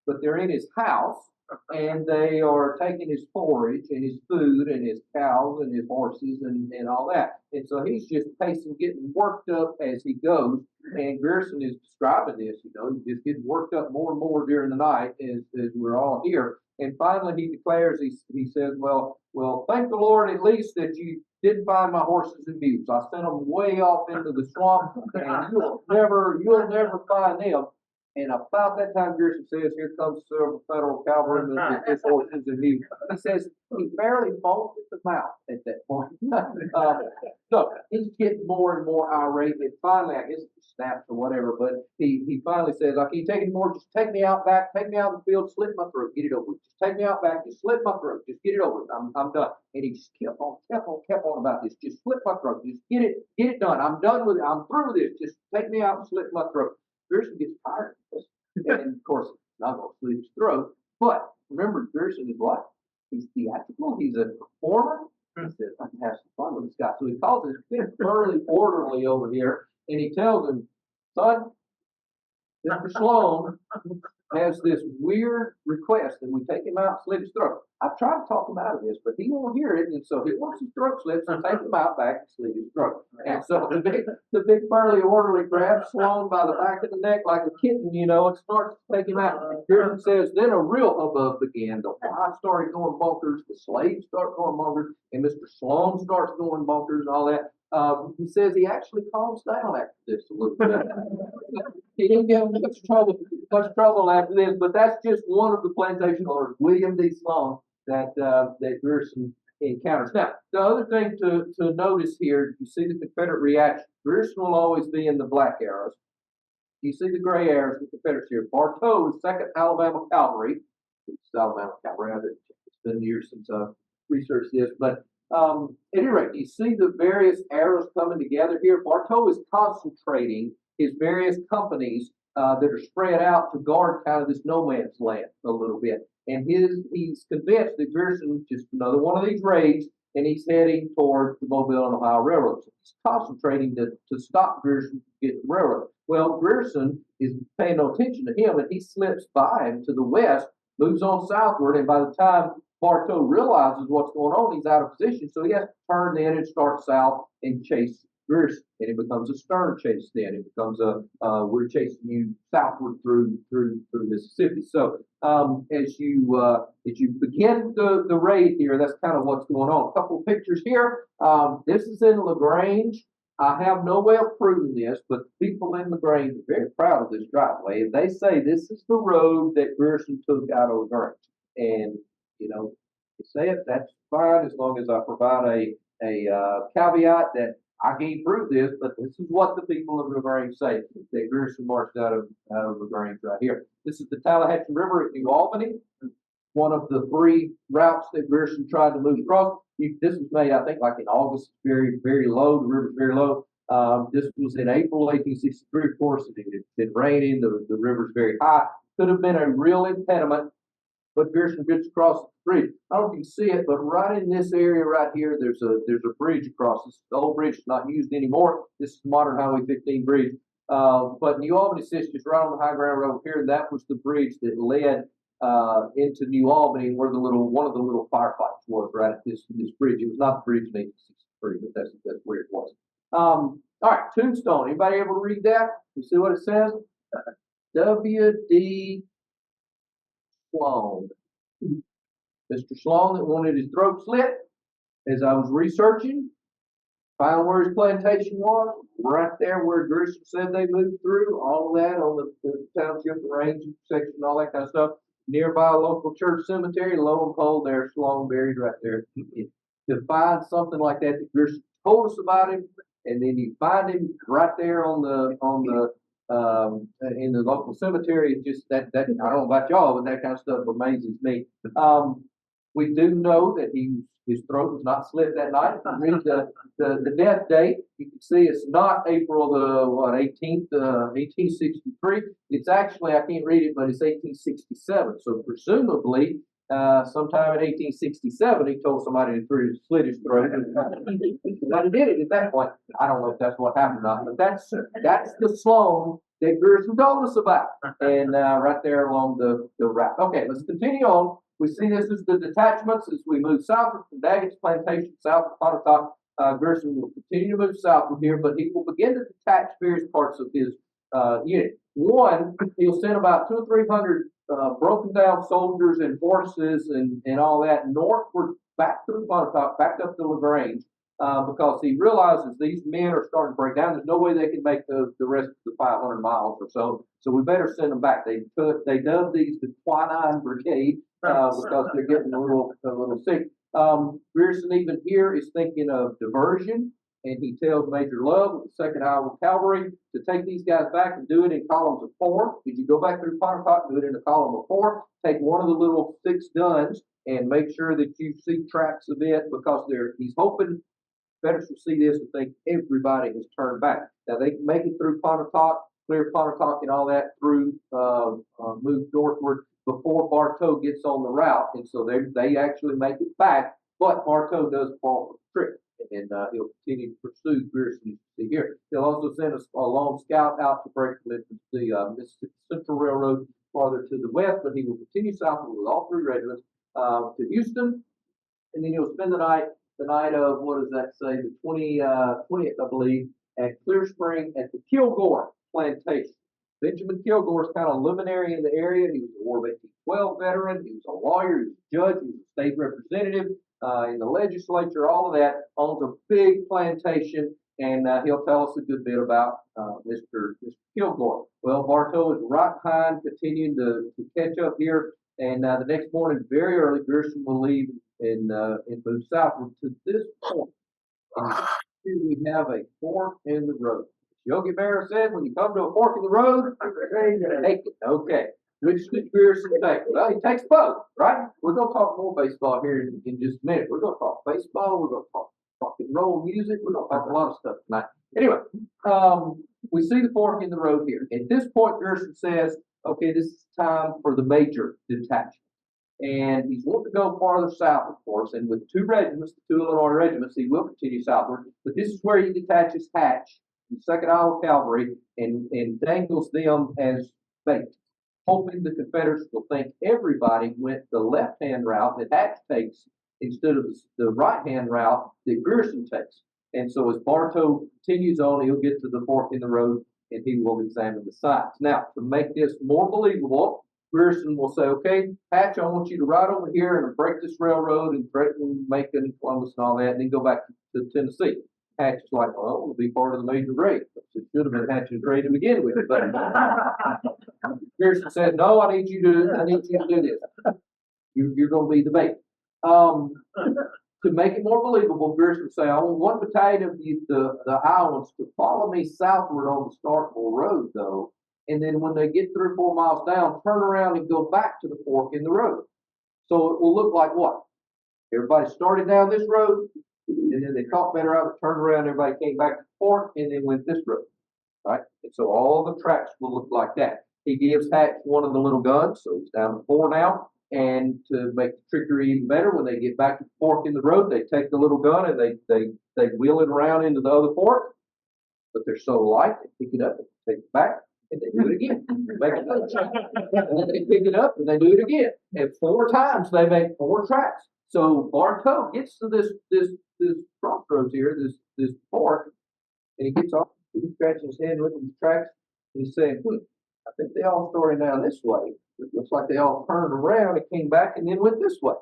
but they're in his house, and they are taking his forage and his food and his cows and his horses and all that. And so he's just pacing, getting worked up as he goes. And Grierson is describing this, he's just getting worked up more and more during the night as we're all here. And finally he declares, he says, well, thank the Lord at least that you didn't find my horses and mules. I sent them way off into the swamp, and you'll never find them. And about that time, Grierson says, here comes several Federal cavalry with his horses and mules. He says he barely foamed at the mouth at that point. So he's getting more and more irate. And finally, I guess he snaps or whatever, but he finally says, I can't take it anymore. Just take me out back, take me out in the field, slit my throat, get it over with. Just take me out back, just slit my throat, just get it over with. I'm done. And he just kept on about this. Just slit my throat. Just get it done. I'm done with it. I'm through with this. Just take me out and slit my throat. Grierson gets tired of this. And of course, not going to slit his throat. But remember, Grierson is what? He's theatrical. He's a performer. He says, I can have some fun with this guy. So he calls his fifth burly orderly over here, and he tells him, son, Mr. Sloan has this weird request that we take him out and slit his throat. I've tried to talk him out of this, but he won't hear it, and so he wants his throat slit, so take him out back and slit his throat. And so the big burly orderly grabs Sloan by the back of the neck like a kitten, you know, and starts to take him out. Grierson says, then a real hubbub began. The wives started going bonkers, the slaves start going bonkers, and Mr. Sloan starts going bonkers and all that. He says he actually calms down after this a little bit. He didn't get much trouble after this, but that's just one of the plantation owners, William D. Sloan, that Grierson encounters. Now, the other thing to notice here, you see the Confederate reaction. Grierson will always be in the black arrows. You see the gray arrows, the Confederates here. Bartow is 2nd Alabama Cavalry. It's Alabama Cavalry. It's been years since I've researched this, but at any rate, you see the various arrows coming together here. Bartow is concentrating his various companies that are spread out to guard kind of this no man's land a little bit. And he's convinced that Grierson just another one of these raids, and he's heading toward the Mobile and Ohio Railroad. So he's concentrating to stop Grierson from getting the railroad. Well, Grierson is paying no attention to him, and he slips by him to the west, moves on southward, and by the time Bartow realizes what's going on, he's out of position, so he has to turn in and start south and chase Grierson, and it becomes a stern chase. Then it becomes we're chasing you southward through Mississippi. So as you begin the raid here, that's kind of what's going on. A couple of pictures here. This is in LaGrange. I have no way of proving this, but people in LaGrange are very proud of this driveway, and they say this is the road that Grierson took out of LaGrange. And you know, you say it, that's fine as long as I provide a caveat that I can't prove this, but this is what the people of LaGrange say, that Grierson marched out of LaGrange right here. This is the Tallahatchie River at New Albany, one of the 3 routes that Grierson tried to move across. This was made, I think, like in August, very, very low. The river's very low. This was in April 1863, of course. It had been raining. The river's very high. Could have been a real impediment, but Grierson gets across the bridge. I don't know if you can see it, but right in this area right here, there's a bridge across. This the old bridge is not used anymore. This is the modern Highway 15 bridge. But New Albany sits just right on the high ground over here. That was the bridge that led into New Albany, where one of the little firefights was right at this bridge. It was not the bridge in 1863, but that's where it was. All right, Tombstone. Anybody able to read that? You see what it says? W.D. Sloan. Mr. Sloan that wanted his throat slit. As I was researching, found where his plantation was, right there where Grierson said they moved through, all of that on the township, the range section, all that kind of stuff. Nearby a local church cemetery, lo and behold, there's Sloan buried right there. To find something like that Grierson told us about him, and then you find him right there in the local cemetery. Just that I don't know about y'all, but that kind of stuff amazes me. We do know that his throat was not slit that night. If you read the death date, you can see it's not April the 18th, 1863. It's actually, I can't read it, but it's 1867. So presumably, sometime in 1867, he told somebody to slit his throat. But he did it at that point. I don't know if that's what happened or not, but that's the Sloan that Grierson told us about, and right there along the route. Okay, let's continue on. We see this as the detachments as we move southward from Daggett's plantation, south of Pontotoc. Grierson will continue to move southward here, but he will begin to detach various parts of his unit. One, he'll send about 200 or 300 broken down soldiers and horses and all that northward back through Pontotoc, back up to LaGrange, because he realizes these men are starting to break down. There's no way they can make the rest of the 500 miles or so. So we better send them back. They dubbed these the Quinine Brigade because they're getting a little sick. Grierson even here is thinking of diversion, and he tells Major Love of the 2nd Iowa Cavalry to take these guys back and do it in columns of 4. If you go back through Pontotoc, do it in a column of 4. Take one of the little 6 guns and make sure that you see tracks of it, because he's hoping Confederates will see this and think everybody has turned back. Now they can make it through Pontotoc, clear Pontotoc and all that through, move northward before Bartow gets on the route, and so they actually make it back, but Bartow does fall for the trick, and he'll continue to pursue Grierson, you see here. He'll also send a lone scout out to break the Mississippi Central Railroad farther to the west, but he will continue southward with all three regiments to Houston, and then he'll spend the night of, what does that say, the 20th, I believe, at Clear Spring at the Kilgore Plantation. Benjamin Kilgore is kind of a luminary in the area. He was a War of 1812 veteran. He was a lawyer. He was a judge. He was a state representative in the legislature. All of that. Owns a big plantation, and he'll tell us a good bit about Mr. Kilgore. Well, Bartow is right behind, continuing to catch up here. And the next morning, very early, Grierson will leave and move southward to this point. And here we have a fork in the road. Yogi Berra said, when you come to a fork in the road, take it. Okay. Which did Grierson take? Well, he takes both, right? We're going to talk more baseball here in just a minute. We're going to talk baseball. We're going to talk rock and roll music. We're going to talk a lot of stuff tonight. Anyway, we see the fork in the road here. At this point, Grierson says, okay, this is time for the major detachment. And he's wanting to go farther south, of course, and with two regiments, the two Illinois regiments, he will continue southward. But this is where he detaches Hatch, the 2nd Iowa Cavalry, and dangles them as bait, hoping the Confederates will think everybody went the left-hand route that Hatch takes instead of the right-hand route that Grierson takes. And so as Bartow continues on, he'll get to the fork in the road, and he will examine the sites. Now, to make this more believable, Grierson will say, okay, Hatch, I want you to ride over here and break this railroad and threaten Macon and Columbus and all that, and then go back to Tennessee. Hatch is like, well, it'll be part of the major grade. It should have been Hatch's grade to begin with. But Grierson said, no, I need you to do this. You're going to be the bait. To make it more believable, Grierson would say, I want one battalion of the Iowans to follow me southward on the Starkville Road, though. And then when they get 3 or 4 miles down, turn around and go back to the fork in the road. So it will look like what? Everybody started down this road, and then they caught better out, turned around, everybody came back to the fork, and then went this road. Right? And so all the tracks will look like that. He gives Hatch one of the little guns, so he's down to 4 now. And to make the trickery even better, when they get back to the fork in the road, they take the little gun and they wheel it around into the other fork. But they're so light, they pick it up and take it back. And they do it again. And then they pick it up and they do it again. And 4 times they make 4 tracks. So Bartow gets to this crossroads here, this fork, and he gets off, he's scratching his head looking at the tracks, and he's saying, I think they all started down this way. It looks like they all turned around and came back and then went this way.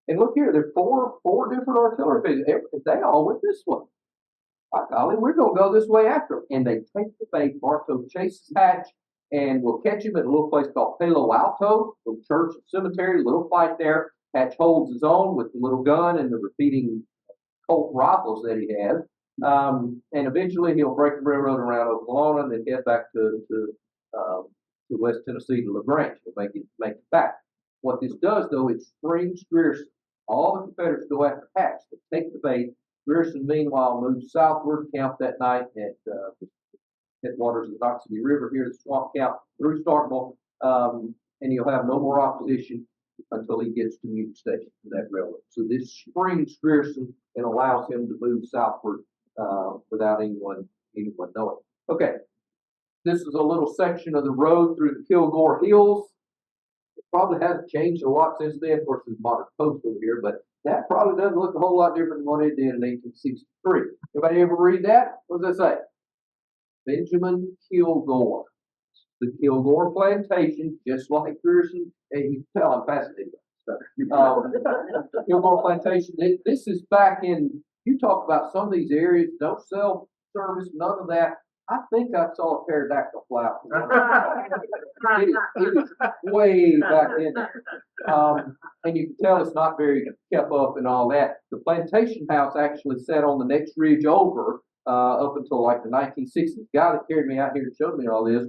And look here, there are four different artillery pieces. They all went this way. By golly, we're going to go this way after them. And they take the bait. Bartow chases Hatch, and we'll catch him at a little place called Palo Alto, little church and cemetery, little fight there. Hatch holds his own with the little gun and the repeating Colt rifles that he has. And eventually he'll break the railroad around Oklahoma and then head back to West Tennessee to LaGrange. He'll make it back. What this does, though, it springs Grierson. All the Confederates go after Hatch. They take the bait. Grierson, meanwhile, moves southward, camped that night at the headwaters of the Noxubee River here, the swamp camp through Starkville, and he'll have no more opposition until he gets to Mute Station for that railroad. So this springs Grierson and allows him to move southward without anyone knowing. Okay, this is a little section of the road through the Kilgore Hills. It probably hasn't changed a lot since then. Of course, there's modern post over here, but that probably doesn't look a whole lot different than what it did in 1863. Anybody ever read that? What does that say? Benjamin Kilgore. The Kilgore Plantation, just like Grierson, and you can tell I'm fascinated by this stuff. Kilgore Plantation, this is back in, you talk about some of these areas, no cell service, none of that. I think I saw a pterodactyl fly out. It is way back in there. And you can tell it's not very kept up and all that. The plantation house actually sat on the next ridge over up until like the 1960s. The guy that carried me out here and showed me all this,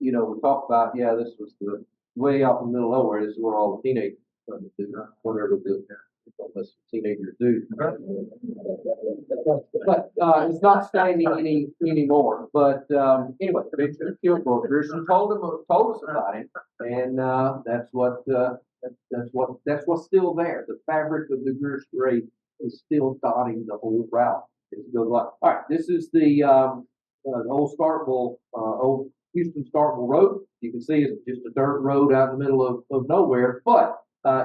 we talked about, this was the way out in the middle of nowhere. This is where all the teenagers do whatever the teenagers do. But it's not standing anymore. But anyway, Benjamin Kilgore, Grierson told us about him, and that's what's still there. The fabric of the Grierson raid is still dotting the whole route. All right, this is the old Starkville, old Houston-Starkville Road. You can see it's just a dirt road out in the middle of nowhere, but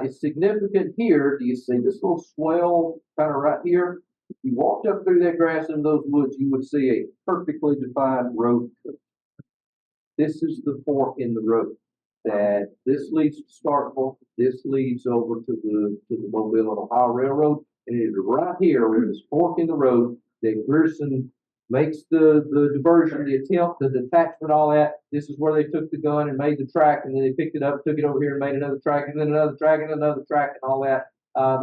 it's significant here. Do you see this little swell kind of right here? If you walked up through that grass in those woods, you would see a perfectly defined road. This is the fork in the road. That this leads to Starkville, this leads over to the Mobile and Ohio Railroad, and it is right here where this fork in the road that Grierson makes the diversion, the attempt, the detachment, all that. This is where they took the gun and made the track, and then they picked it up, took it over here and made another track, and then another track, and another track, and all that.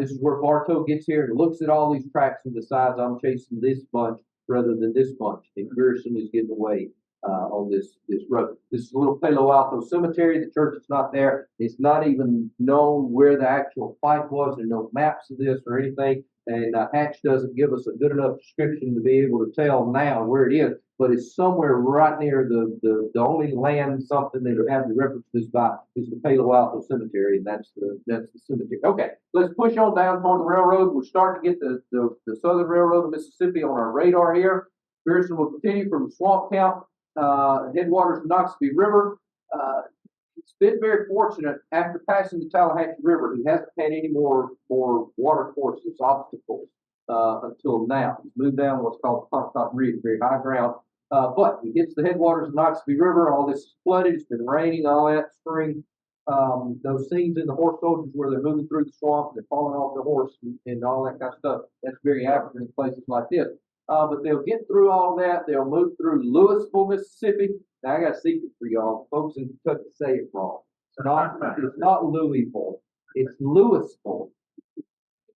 This is where Bartow gets here and looks at all these tracks and decides I'm chasing this bunch rather than this bunch, and Grierson is getting away on this road. This is a little Palo Alto cemetery. The church is not there. It's not even known where the actual fight was. There are no maps of this or anything. And Hatch doesn't give us a good enough description to be able to tell now where it is. But it's somewhere right near the only land something that would have the reference this by is the Palo Alto cemetery, and that's the cemetery. Okay, let's push on down toward the railroad. We're starting to get the Southern Railroad of Mississippi on our radar here. Grierson will continue from Swamp Camp, headwaters of Noxubee River. It's been very fortunate after passing the Tallahatchie River. He hasn't had any more water courses, obstacles until now. He's moved down what's called the Pontotoc Ridge, very high ground. But he hits the headwaters of Noxubee River. All this is flooded. It's been raining all that spring. Those scenes in the horse soldiers where they're moving through the swamp, they're falling off the horse and all that kind of stuff. That's very African in places like this. But they'll get through all that. They'll move through Louisville, Mississippi. Now I got a secret for y'all. Folks in Kentucky say it wrong. It's not Louisville. It's Louisville,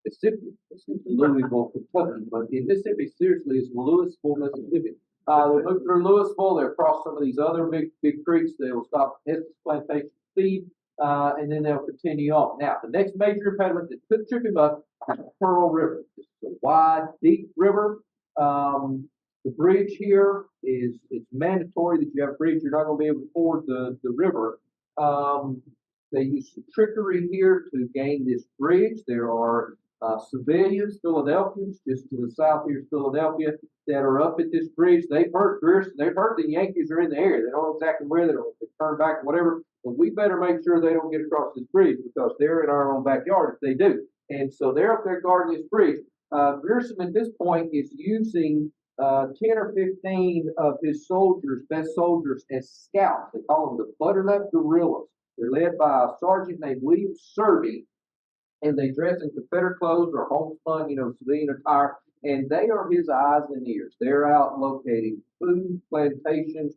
Mississippi. It's Louisville, Kentucky. But in Mississippi, seriously, it's Louisville, Mississippi. They'll move through Louisville. They'll cross some of these other big creeks. They will stop at Estes Plantation feed, and then they'll continue on. Now, the next major impediment that could trip him up is the Pearl River. It's a wide, deep river. The bridge here it's mandatory that you have a bridge. You're not going to be able to ford the river. They use some trickery here to gain this bridge. There are civilians, Philadelphians, just to the south here is Philadelphia, that are up at this bridge. They've heard Grierson. They've heard the Yankees are in the area. They don't know exactly where they'll turn back or whatever. But we better make sure they don't get across this bridge because they're in our own backyard if they do. And so they're up there guarding this bridge. Grierson at this point is using 10 or 15 of his soldiers, best soldiers, as scouts. They call them the Butternup Guerrillas. They're led by a sergeant named William Serby, and they dress in Confederate clothes or homespun, civilian attire, and they are his eyes and ears. They're out locating food, plantations,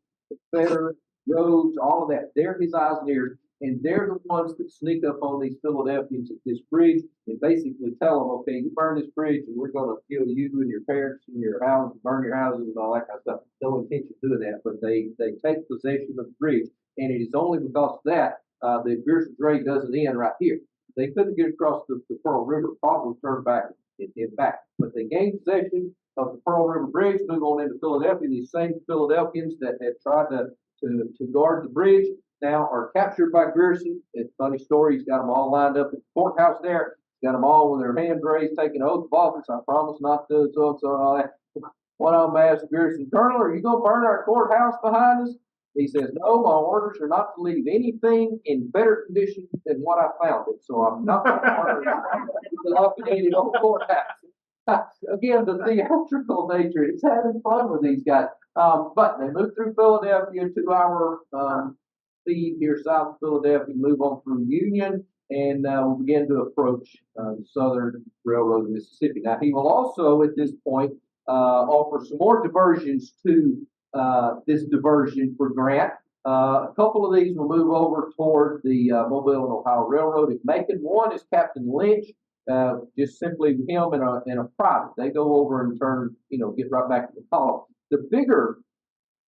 Confederate roads, all of that. They're his eyes and ears. And they're the ones that sneak up on these Philadelphians at this bridge and basically tell them, okay, you burn this bridge and we're going to kill you and your parents and your house, burn your houses and all that kind of stuff. No intention of doing that, but they take possession of the bridge. And it is only because of that that Grierson's raid doesn't end right here. They couldn't get across the Pearl River, probably turn back and back. But they gained possession of the Pearl River Bridge, move on into Philadelphia. These same Philadelphians that had tried to guard the bridge now are captured by Grierson. It's a funny story. He's got them all lined up at the courthouse there. He's got them all with their hands raised, taking oath of office. I promise not to so and so and all that. One of them asked Grierson, Colonel, are you going to burn our courthouse behind us? He says, no, my orders are not to leave anything in better condition than what I found it. So I'm not going to burn the dilapidated old courthouse. Again, the theatrical nature. It's having fun with these guys. But they move through Philadelphia, 2 hour feed here south of Philadelphia, move on through Union, and we'll begin to approach the Southern Railroad of Mississippi. Now, he will also, at this point, offer some more diversions to this diversion for Grant. A couple of these will move over toward the Mobile and Ohio Railroad at Macon. One is Captain Lynch, just simply him and a private. They go over and turn, get right back to the column. The bigger,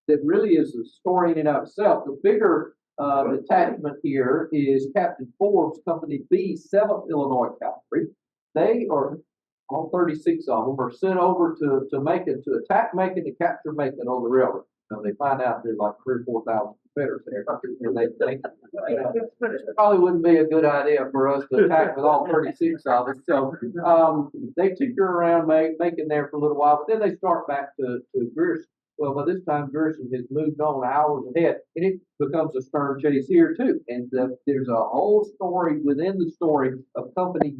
that really is a story in and of itself, the bigger detachment here is Captain Forbes, Company B, 7th Illinois Cavalry. They are, all 36 of them, are sent over to Macon to attack Macon, to capture Macon on the railroad. Now, they find out there's like 3,000 or 4,000 Confederates there, and they think it probably wouldn't be a good idea for us to attack with all 36 of us. So they tinker around Macon there for a little while, but then they start back to Grierson. Well, by this time, Grierson has moved on hours ahead, and it becomes a stern chase here too. And there's a whole story within the story of company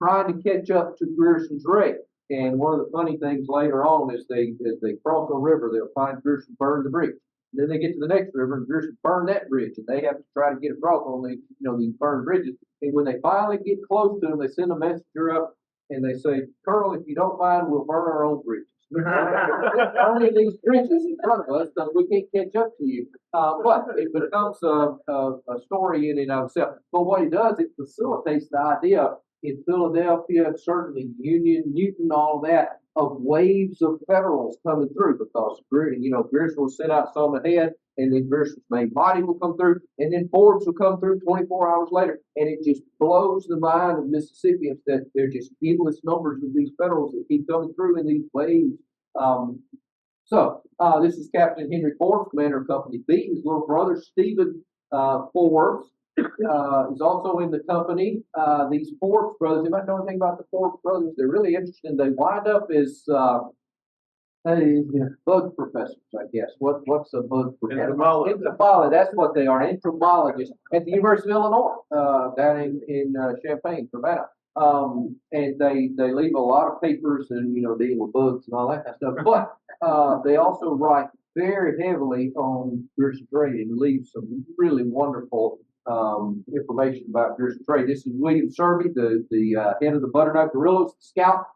trying to catch up to Grierson's raid. And one of the funny things later on is as they cross a river, they'll find Grierson burn the bridge. And then they get to the next river, and Grierson burned that bridge, and they have to try to get across on these burned bridges. And when they finally get close to them, they send a messenger up, and they say, "Colonel, if you don't mind, we'll burn our own bridges." Burning these bridges in front of us because we can't catch up to you. But it becomes a story in and of itself. But what it does, it facilitates the idea in Philadelphia, certainly Union, Newton, all that, of waves of Federals coming through because, Grierson will send out some ahead, and then Grierson's main body will come through, and then Forbes will come through 24 hours later, and it just blows the mind of Mississippians that they're just endless numbers of these Federals that keep coming through in these waves. This is Captain Henry Forbes, commander of Company B. His little brother, Stephen Forbes, is also in the company. These Forbes brothers, you might know anything about the Forbes brothers, they're really interesting. They wind up as bug professors, I guess. What's a bug professor? Entomologists. Entomologists, that's what they are, entomologists at the University of Illinois, down in Champaign, Urbana. And they leave a lot of papers and, dealing with bugs and all that kind of stuff. But they also write very heavily on Grierson trade and leave some really wonderful information about Grierson trade. This is William Serby, the head of the Butternut Guerrillas, Scout.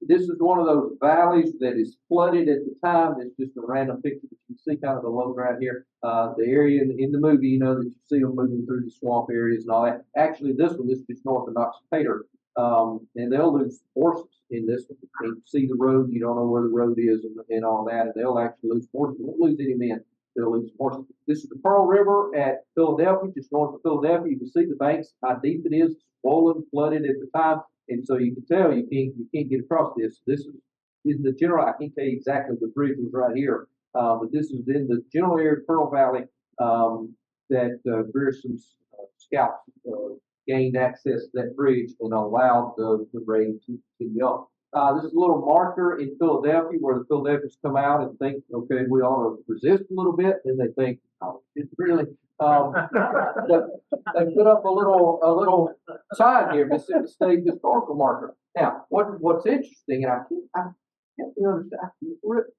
This is one of those valleys that is flooded at the time. It's just a random picture that you can see kind of the low ground here. The area in the movie, that you see them moving through the swamp areas and all that. Actually, this is just north of Knox Tater. And they'll lose forces in this one. You can't see the road, you don't know where the road is and all that, and they'll actually lose forces. They won't lose any men. They'll lose forces. This is the Pearl River at Philadelphia, just north of Philadelphia. You can see the banks, how deep it is, swollen, flooded at the time. And so you can tell you can't get across this. This is the general. I can't tell you exactly the bridge was right here, but this is in the general area of Pearl Valley that Grierson's scouts gained access to that bridge and allowed the raid to continue on. This is a little marker in Philadelphia where the Philadelphians come out and think, okay, we ought to resist a little bit, and they think, oh, it's really. But they put up a little sign here, Mississippi State historical marker. Now, what's interesting, and I can't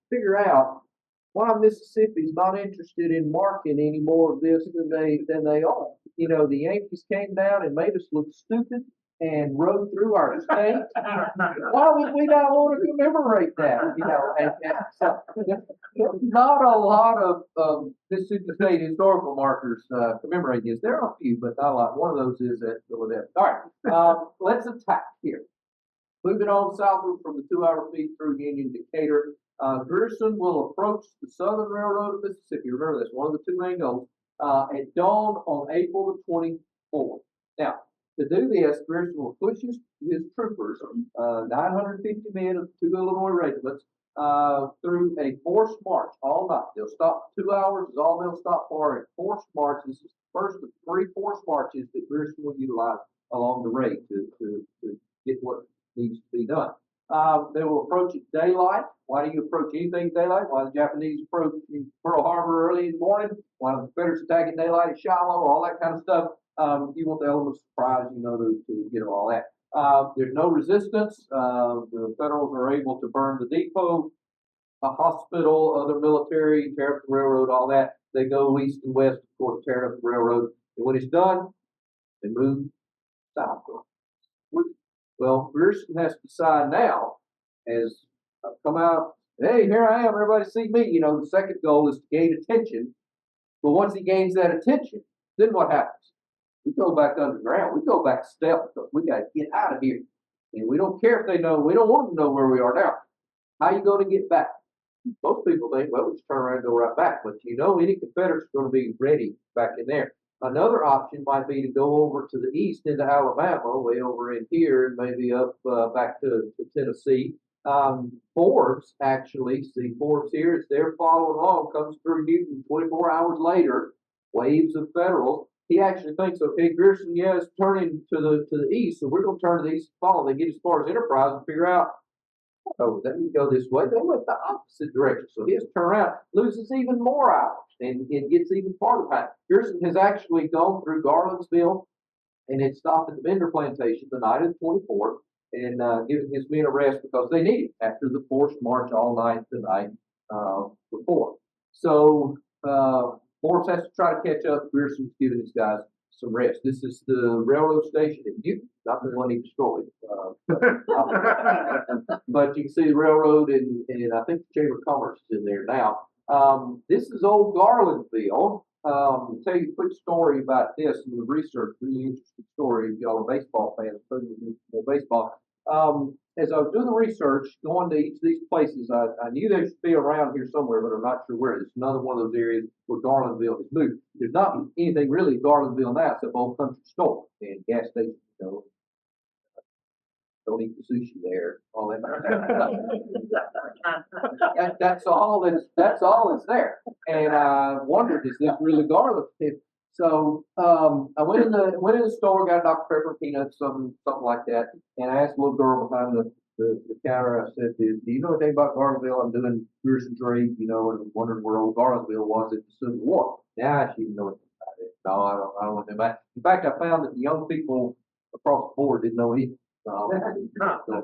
figure out why Mississippi's not interested in marking any more of this than they are. The Yankees came down and made us look stupid and rode through our state. Why would we not want to commemorate that? So there's not a lot of Mississippi State historical markers commemorating this. There are a few, but not a lot. One of those is at Philadelphia. All right, let's attack here. Moving on southward from the 2-hour feed through Union Decatur, Grierson will approach the Southern Railroad of Mississippi. Remember, that's one of the two main goals. At dawn on April the 24th. Now, to do this, Grierson will push his troopers, 950 men of 2 Illinois regiments, through a forced march all night. They'll stop 2 hours, is all they'll stop for, a forced march. This is the first of 3 forced marches that Grierson will utilize along the raid to get what needs to be done. They will approach at daylight. Why do you approach anything at daylight? Why the Japanese approach Pearl Harbor early in the morning? Why the Confederates attack at daylight at Shiloh? All that kind of stuff. You want the element of surprise, to get all that. There's no resistance. The Federals are able to burn the depot, a hospital, other military, tear up the railroad, all that. They go east and west, of course, tear up the railroad. And when it's done, they move south. Well, Grierson has to decide now, as I come out, hey, here I am, everybody see me. The second goal is to gain attention. But once he gains that attention, then what happens? We go back underground. We go back stealth. We got to get out of here. And we don't care if they know. We don't want them to know where we are now. How are you going to get back? Most people think, well, we just turn around and go right back. But any Confederates are going to be ready back in there. Another option might be to go over to the east into Alabama, way over in here, and maybe up back to Tennessee. Forbes, actually, see Forbes here, as they're following along, comes through Newton 24 hours later, waves of Federals. He actually thinks, okay, Grierson, is turning to the east, so we're going to turn to the east and follow. They get as far as Enterprise and figure out oh, let me go this way. They went the opposite direction. So he has to turn around, loses even more hours, and it gets even farther back. Grierson has actually gone through Garlandsville and it stopped at the Bender Plantation the night of the 24th and giving his men a rest because they need it after the forced march all night the night before. So Morris has to try to catch up. Grierson's giving his guys some rest. This is the railroad station in Newton, not the one he destroyed. But you can see the railroad, and I think the Chamber of Commerce is in there now. This is old Garlandville. I'll tell you a quick story about this and the research, really interesting story. If y'all are baseball fans, baseball. As I was doing the research, going to each of these places, I knew they should be around here somewhere, but I'm not sure where. It's another one of those areas where Garlandville has moved. There's not anything really in Garlandville now except Old Country Store and gas station. You know, don't eat the sushi there. All that. That's all that's there. And I wondered, is this really Garland? So I went in the store, got a Dr. Pepper peanuts, something like that, and I asked the little girl behind the counter. I said, "Do you know anything about Garlandville? I'm doing Grierson trade, you know, and I'm wondering where old Garlandville was in the Civil War." Now she didn't know anything about it. No, I don't know anything about it. In fact, I found that the young people across the board didn't know anything. So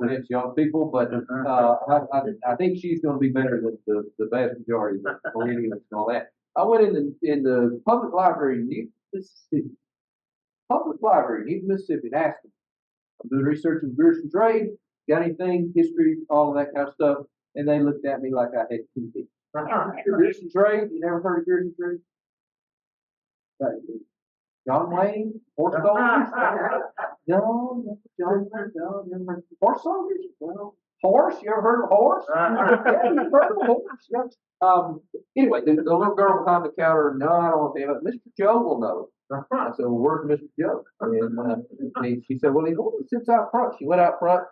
it's young people, but I think she's going to be better than the vast majority of the millennials and all that. I went in the public library in Newton, Mississippi. Public library in Newton, Mississippi, and asked them, I'm doing research in Grierson trade, got anything, history, all of that kind of stuff, and they looked at me like I had 2 feet. Grierson trade, you never heard of Grierson trade? John Wayne, horse soldiers? No, John Wayne, no, never heard of horse soldiers? No. Horse? You ever heard of a horse? Yeah, you've heard of a horse. Yeah. Anyway, the little girl behind the counter, no, I don't want to about Mr. Joe will know. I said, well, where's Mr. Joe? And she said, well, he sits out front. She went out front.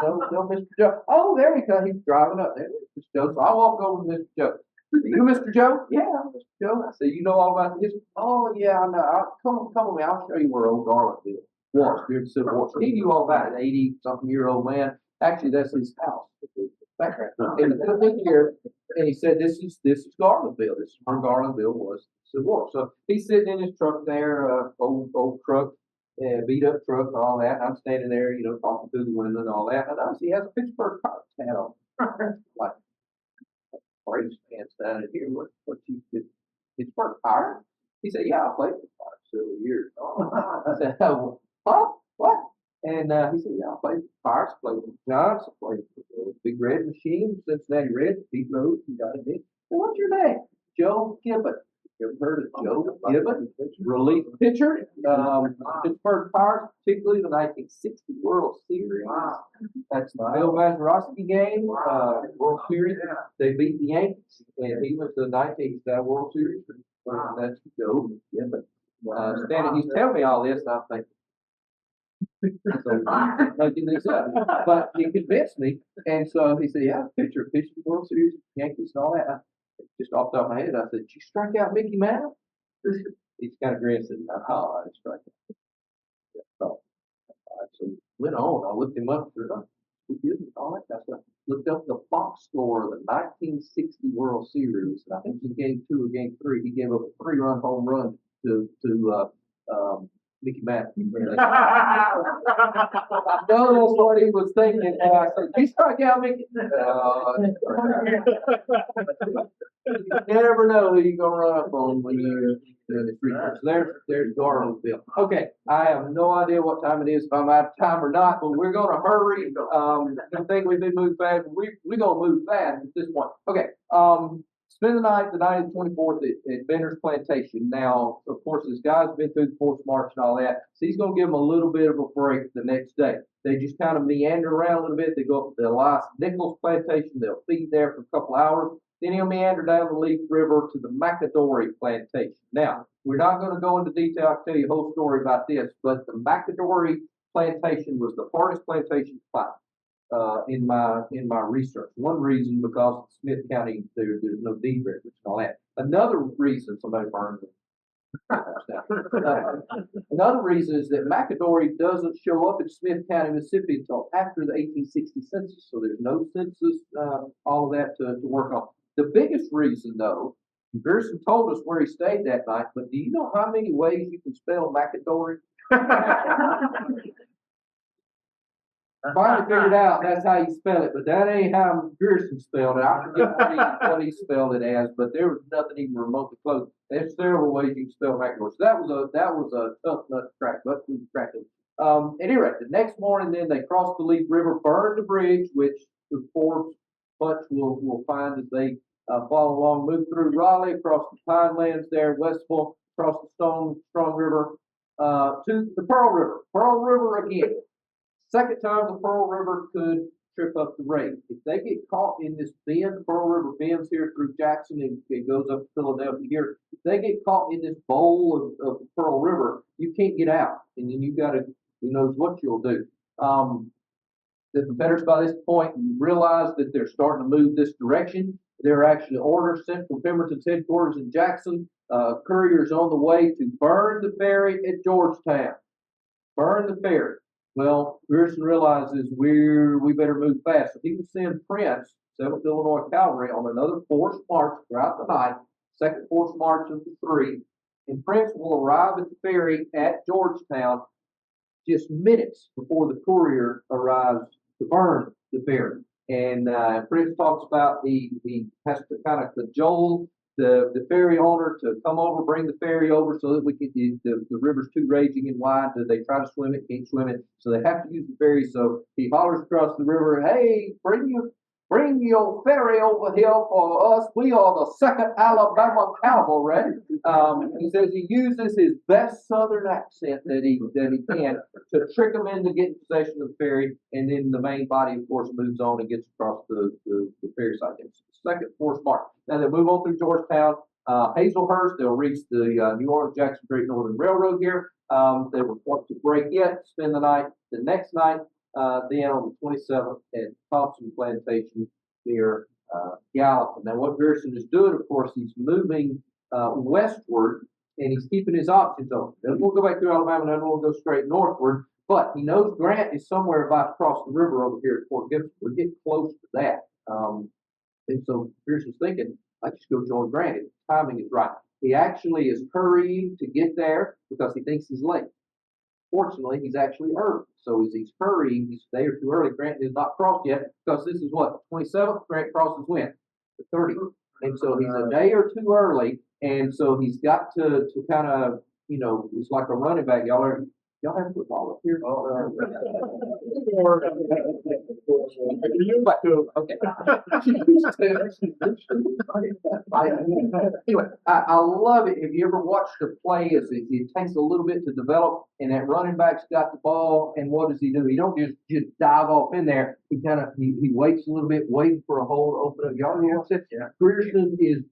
No, Mr. Joe. Oh, there he comes. He's driving up there. Mr. Joe. So I walked over to Mr. Joe. You Mr. Joe? Yeah, I'm Mr. Joe. I said, you know all about the history? Oh, yeah, I know. Come with me. I'll show you where old Garlandville was during the Civil War. So he knew all about it. 80-something-year-old man. Actually, that's his house. Background. And he took me here, and he said, "This is Garlandville. This is where Garlandville was Civil War." So he's sitting in his truck there, old truck, beat up truck, and all that. And I'm standing there, you know, talking through the window and all that. And I notice he has a Vicksburg Pirates hat on. Like, Braves fans down in here. What you get? Vicksburg Pirates? He said, "Yeah, I played for the Pirates several years." I said, "Oh, huh? What?" And he said, "Yeah, I played for Pirates, played with Giants, I played for the Big Red Machine, Cincinnati Reds, Pete Rose, you got it. Well, what's your name?" "Joe Gibbon." You ever heard of Joe Gibbon? Relief pitcher. Pittsburgh Pirates, particularly the 1960 World Series. Wow. That's the Bill Mazeroski game, World Series. They beat the Yankees, and he was the 19th World Series. That's Joe Gibbon. He's telling me all this, and I'm thinking, so making this up. But he convinced me, and so he said, "Yeah, pitching World Series, Yankees, and all that." Just off the top of my head, I said, "Did you strike out Mickey Mouse?" He's kind of grinned and said, "Oh, I didn't strike out." Yeah, so went on. I looked him up for all that kind of stuff. Looked up the box score of the 1960 World Series. And I think in Game 2 or Game 3, he gave up a 3-run home run to Mickey Mouse. I know that's what he was thinking, and I said, "You strike out Mickey." You never know who you're gonna run up on when you're doing this research. There's Garlandville. Okay, I have no idea what time it is, if I'm out of time or not, but we're gonna hurry. I think we've been moving fast. We're gonna move fast at this point. Okay. Spend the night of the 24th at Bender's Plantation. Now, of course, this guy's been through the forced march and all that, so he's going to give them a little bit of a break the next day. They just kind of meander around a little bit. They go up to the Elias Nichols Plantation. They'll feed there for a couple hours. Then he'll meander down the Leaf River to the McAdory Plantation. Now, we're not going to go into detail. I'll tell you a whole story about this, but the McAdory Plantation was the hardest plantation to find. In my research. One reason, because in Smith County there's no deed records and all that. Another reason somebody burned Another reason is that McAdory doesn't show up in Smith County, Mississippi until after the 1860 census, so there's no census, all of that to work on. The biggest reason, though, Grierson told us where he stayed that night, but do you know how many ways you can spell McAdory? Finally figured out that's how you spell it, but that ain't how Grierson spelled it. I forget what he spelled it as, but there was nothing even remotely close. There's several ways you can spell McAdory. So that was a tough nut to crack, but we cracked it. At any rate, the next morning, then they crossed the Leaf River, burned the bridge, which the Forbes bunch will find as they follow along, move through Raleigh, across the Pine Lands there, Westville, across the Strong River, to the Pearl River. Pearl River again. Second time the Pearl River could trip up the rate. If they get caught in this bend, the Pearl River bends here through Jackson and it goes up to Philadelphia here. If they get caught in this bowl of the Pearl River, you can't get out. And then you got to, who knows what you'll do. The Confederates by this point realize that they're starting to move this direction. There are actually orders sent from Pemberton's headquarters in Jackson. Couriers on the way to burn the ferry at Georgetown. Burn the ferry. Well, Grierson realizes we better move fast. So he will send Prince, 7th Illinois Cavalry, on another forced march throughout the night, second forced march of the three. And Prince will arrive at the ferry at Georgetown just minutes before the courier arrives to burn the ferry. And Prince talks about he has to kind of cajole the ferry owner to come over, bring the ferry over so that we can, the river's too raging and wide. They try to swim it, can't swim it, so they have to use the ferry. So he hollers across the river, hey, bring your ferry over here for us. We are the 2nd Alabama Cavalry. He says he uses his best Southern accent that he can to trick them into getting possession of the ferry, and then the main body, of course, moves on and gets across the ferry side. It's the second forced march. Now they move on through Georgetown, Hazelhurst. They'll reach the New Orleans-Jackson Great Northern Railroad here. They were forced to break it, spend the night. The next night, then on the 27th at Thompson Plantation near Gallatin. Now, what Grierson is doing, of course, he's moving westward, and he's keeping his options open. Then we'll go back through Alabama, and then we'll go straight northward. But he knows Grant is somewhere about across the river over here at Fort Gibson. We're getting close to that. And so Grierson's thinking, I just go join Grant. If the timing is right. He actually is hurrying to get there because he thinks he's late. Fortunately, he's actually early. So as he's hurrying, he's a day or two early. Grant is not crossed yet because this is what, 27th? Grant crosses when? The 30th. And so he's a day or two early. And so he's got to kind of, it's like a running back. Y'all have football up here? Okay. Anyway, I love it. If you ever watched the play, it takes a little bit to develop, and that running back's got the ball, and what does he do? He don't just dive off in there. He kind of he waits a little bit, waiting for a hole to open up. Y'all know what I'm saying? Grierson is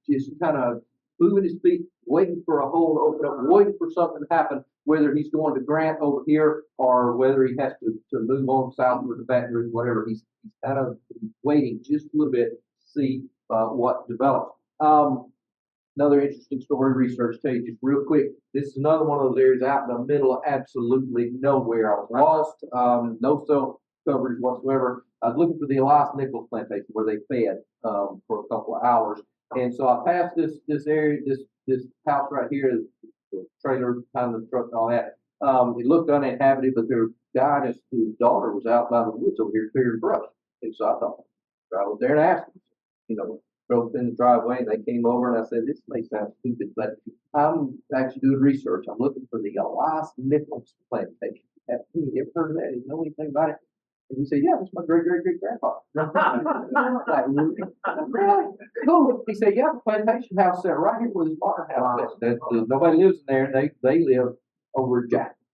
just kind of moving his feet, waiting for a hole to open up, waiting for something to happen, whether he's going to Grant over here or whether he has to move on southward to Baton Rouge, whatever. He's kind of waiting just a little bit to see what develops. Another interesting story research tell you just real quick. This is another one of those areas out in the middle of absolutely nowhere. I was lost, no cell coverage whatsoever. I was looking for the Elias Nichols plantation where they fed for a couple of hours. And so I passed this area, this house right here, the trailer, kind of the truck and all that. It looked uninhabited, but their guy and his daughter was out by the woods over here clearing brush. And so I thought, I was there and asked them, drove in the driveway, and they came over, and I said, this may sound stupid, but I'm actually doing research. I'm looking for the Elias Nichols plantation. Have you ever heard of that? Do you know anything about it? And he said, yeah, that's my great-great-great-grandpa. Like, really? Cool. He said, yeah, the plantation house there, right here where the barn house is. Nobody lives in there. They live over at Jackson.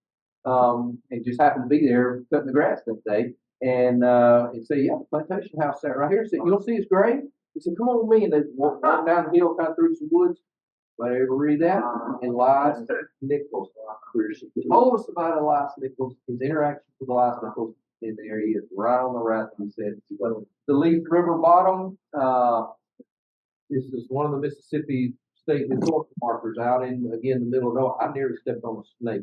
And just happened to be there cutting the grass that day. And he said, yeah, the plantation house there, right here. He said, you don't see his grave? He said, come on with me. And they walked down the hill, kind of through some woods. But ever read that? Elias Nichols. He told us about Elias Nichols, his interaction with Elias Nichols. In there, he is right on the right. He said, the Leaf River bottom. This is one of the Mississippi state historical markers out in, again, the middle of nowhere. I nearly stepped on a snake.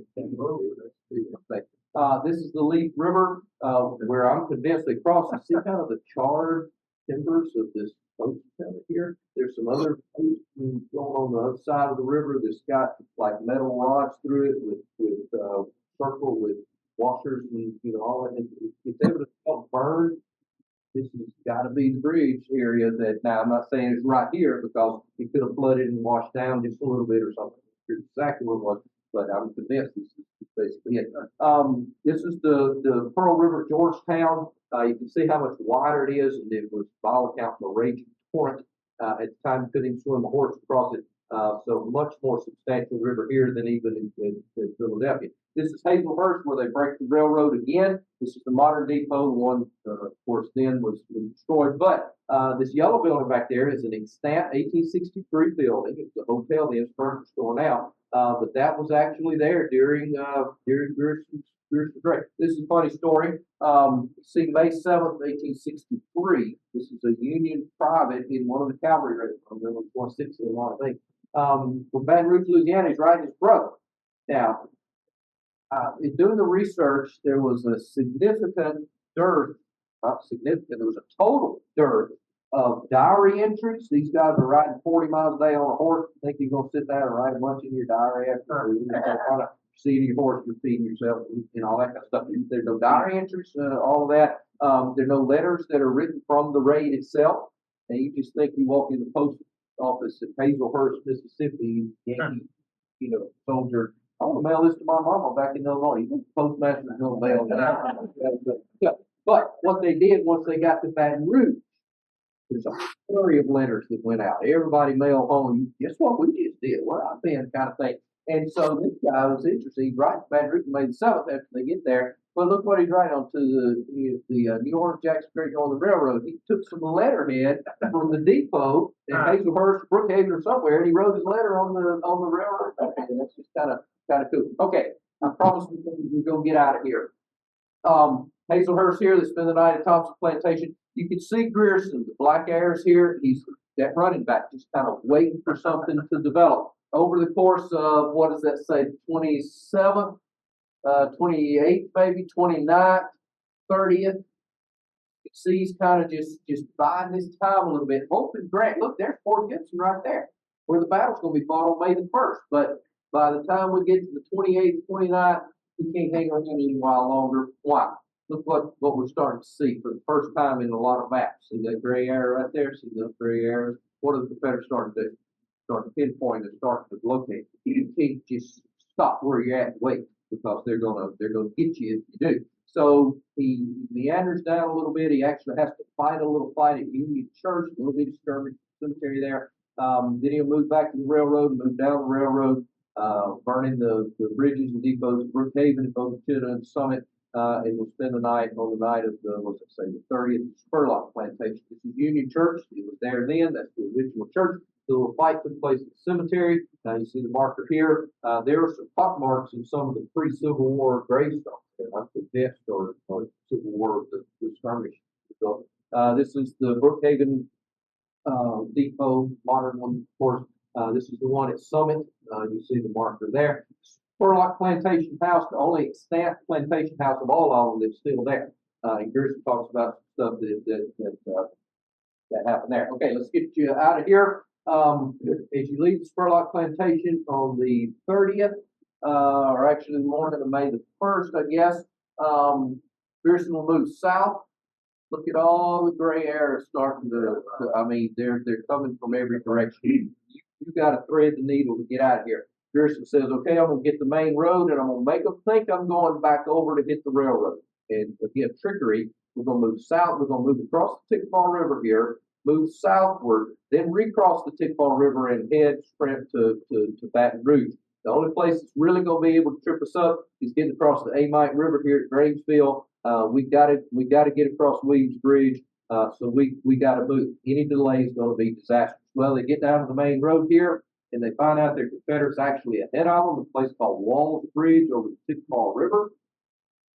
This is the Leaf River, where I'm convinced they cross. You see kind of the charred timbers of this post down here. There's some other posts going on the other side of the river that's got like metal rods through it with circle with washers and all that. It's evidence of burn. This has got to be the bridge area that, now I'm not saying it's right here because it could have flooded and washed down just a little bit or something. Here's exactly what it was, but I'm convinced this is basically it. This is the Pearl River, Georgetown. You can see how much wider it is, and it was, by all accounts, a raging torrent. At the time, you couldn't even swim a horse across it. So much more substantial river here than even in Philadelphia. This is Hazelhurst, where they break the railroad again. This is the modern depot. One, of course, then was destroyed. But this yellow building back there is an extant 1863 building. It's a hotel. The furniture store now. But that was actually there during Grierson's reign. This is a funny story. See, May 7th, 1863. This is a Union private in one of the cavalry regiments. I remember 160 a lot of things. From Baton Rouge, Louisiana. He's riding his brother. Now, in doing the research, there was a significant dearth, not significant, there was a total dearth of diary entries. These guys are riding 40 miles a day on a horse. You think you're going to sit there and write a bunch in your diary after you kind of see your horse, you're feeding yourself, and all that kind of stuff. There's no diary entries, all of that. There are no letters that are written from the raid itself. And you just think you walk in the post office at Hazelhurst, Mississippi, Yankee, soldier. I want to mail this to my mama back in Illinois. You think the postmaster's going to mail that? But what they did once they got to Baton Rouge, there's a flurry of letters that went out. Everybody mailed home. Guess what we just did? Where I've been, kind of thing. And so this guy was interested. He's writing Baton Rouge May the 7th after they get there. But look what he's writing on to the New Orleans Jackson Creek on the railroad. He took some letterhead from the depot in Hazelhurst, Brookhaven, or somewhere, and he wrote his letter on the railroad. And that's just kind of cool. Okay, I promise we're going to get out of here. Hazelhurst here, they spend the night at Thompson Plantation. You can see Grierson, the black arrows here. He's that running back, just kind of waiting for something to develop. Over the course of, what does that say, 27th, 28th, maybe, 29th, 30th. You see he's kind of just biding his time a little bit. Hoping Grant, look, there's Fort Gibson right there, where the battle's going to be fought on May the 1st. But by the time we get to the 28th, 29th, he can't hang on any while longer. Why? Look what we're starting to see for the first time in a lot of maps. See that gray arrow right there? See those gray arrows? What are the Confederates starting to do? Starting to pinpoint and starting to locate. You can't just stop where you're at and wait, because they're gonna get you if you do. So he meanders down a little bit. He actually has to fight a little fight at Union Church, a little bit of skirmish cemetery there. Then he'll move back to the railroad and move down the railroad, burning the bridges and depots of Brookhaven, Bogachitta, and Summit. And we'll spend the night on the night of the 30th, Spurlock Plantation. This is Union Church. It was there then. That's the original church. The little fight took place at the cemetery. Now you see the marker here. There are some pock marks in some of the pre-Civil War gravestones. Like the death or Civil War, the skirmish. So, this is the Brookhaven depot, modern one, of course. This is the one at Summit. You see the marker there. Spurlock Plantation House, the only extant plantation house of all of them that's still there. And Grierson talks about stuff that happened there. Okay, let's get you out of here. As you leave the Spurlock Plantation on the 30th, or actually the morning of May the 1st, I guess, Grierson will move south. Look at all the gray arrows starting to I mean, they're coming from every direction. You got to thread the needle to get out of here. Grierson says, okay, I'm going to get the main road, and I'm going to make them think I'm going back over to hit the railroad. And again, trickery, we're going to move south. We're going to move across the Tickfaw River here, move southward, then recross the Tickfaw River and head sprint to Baton Rouge. The only place that's really going to be able to trip us up is getting across the Amite River here at Gravesville. We got to get across Williams Bridge, so we got to move. Any delay is going to be disastrous. Well, they get down to the main road here, and they find out their Confederates actually ahead of them, a place called Walls Bridge over the Tickfaw River.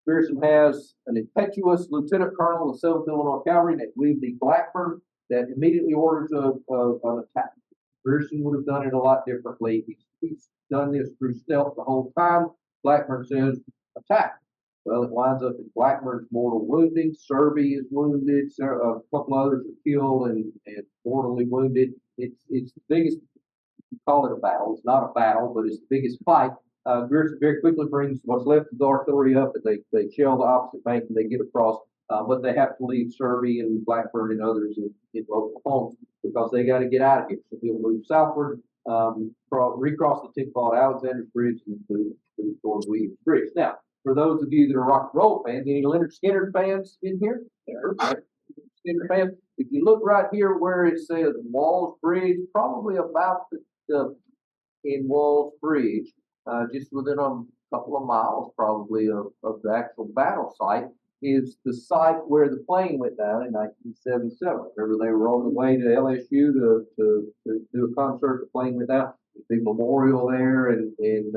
Grierson has an impetuous lieutenant colonel of the 7th Illinois Cavalry named William D. Blackburn that immediately orders an attack. Grierson would have done it a lot differently. He's done this through stealth the whole time. Blackburn says, attack. Well, it winds up in Blackburn's mortal wounding. Serby is wounded. A couple others are killed and mortally wounded. It's the biggest, you call it a battle. It's not a battle, but it's the biggest fight. Grierson very quickly brings what's left of the artillery up, and they shell the opposite bank and they get across. But they have to leave Serby and Blackburn and others in local homes because they got to get out of here. So he'll move southward, recross the Tickfall Alexander's Bridge, and move towards Williams Bridge. Now, for those of you that are rock and roll fans, any Leonard Skinner fans in here? Skinner fans? If you look right here where it says Walls Bridge, probably about in Walls Bridge, just within a couple of miles probably of the actual battle site, is the site where the plane went down in 1977. Remember, they were on the way to LSU to do a concert. The plane went down. Big memorial there and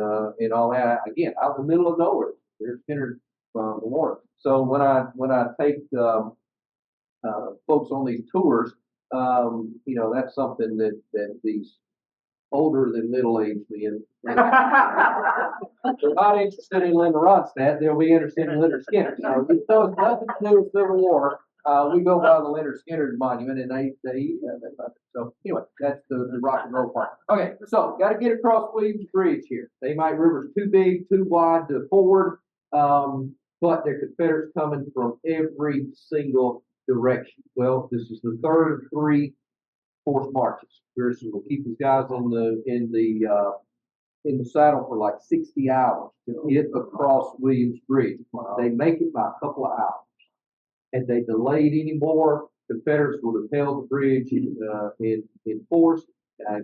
all that. Again, out in the middle of nowhere. There's Skinner Memorial. So when I take folks on these tours, that's something that these older than middle-aged men they're not interested in Linda Ronstadt. They'll be interested in Leonard Skinner. So it's nothing to do with Civil War. We go by the Leonard Skinner Monument, and they so anyway, that's the rock and roll part. Okay, so got to get across Williams Bridge here. They Mite River's too big, too wide to ford, but they're Confederates coming from every single direction. Well, this is the third of 3 forced marches. Grierson will keep his guys in the saddle for like 60 hours to get across Williams Bridge. They make it by a couple of hours. Had they delayed any more, Confederates would have held the bridge in force.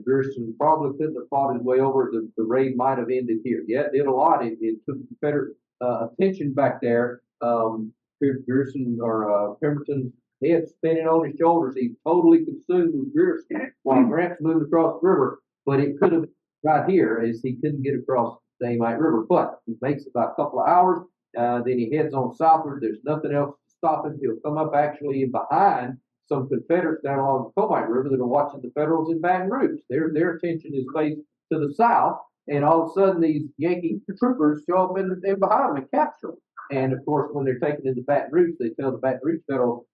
Grierson probably couldn't have fought his way over. The raid might have ended here. Yeah, it did a lot. It took Confederate attention back there. Grierson or Pemberton's head spinning on his shoulders. He's totally consumed with Grierson while Grant's moving across the river. But it could have been right here as he couldn't get across the Mite River. But he makes it by a couple of hours. Then he heads on southward. There's nothing else to stop him. He'll come up actually behind some Confederates down along the Mite River that are watching the Federals in Baton Rouge. Their attention is faced to the south, and all of a sudden these Yankee troopers show up in behind them and capture them. And of course, when they're taken into Baton Rouge, they tell the Baton Rouge Federals,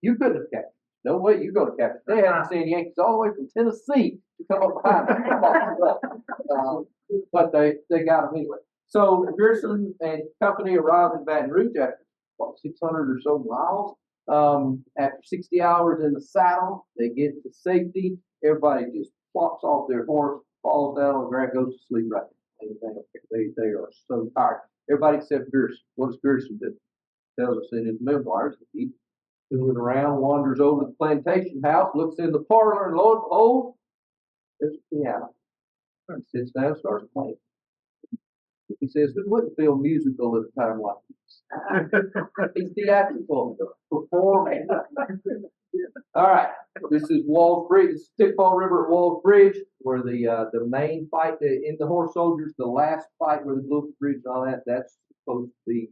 "You couldn't have captured. No way you go to capture." They haven't seen Yankees all the way from Tennessee to come up behind them. But they got them anyway. So Grierson and company arrive in Baton Rouge after 600 or so miles. After 60 hours in the saddle, they get to safety. Everybody just plops off their horse, falls down on the ground, goes to sleep right there. They are so tired. Everybody except Grierson. What does Grierson do? Tells us in his memoirs that he moving around, wanders over to the plantation house, looks in the parlor, and lo and behold, there's a piano. He sits down and starts playing. He says, "Who wouldn't feel musical at a time like this?" He's theatrical, performing. All right, this is Walls Bridge. This is Tickfall River at Walls Bridge, where the main fight in the horse soldiers, the last fight where they blew up the bridge and all that, that's supposed to be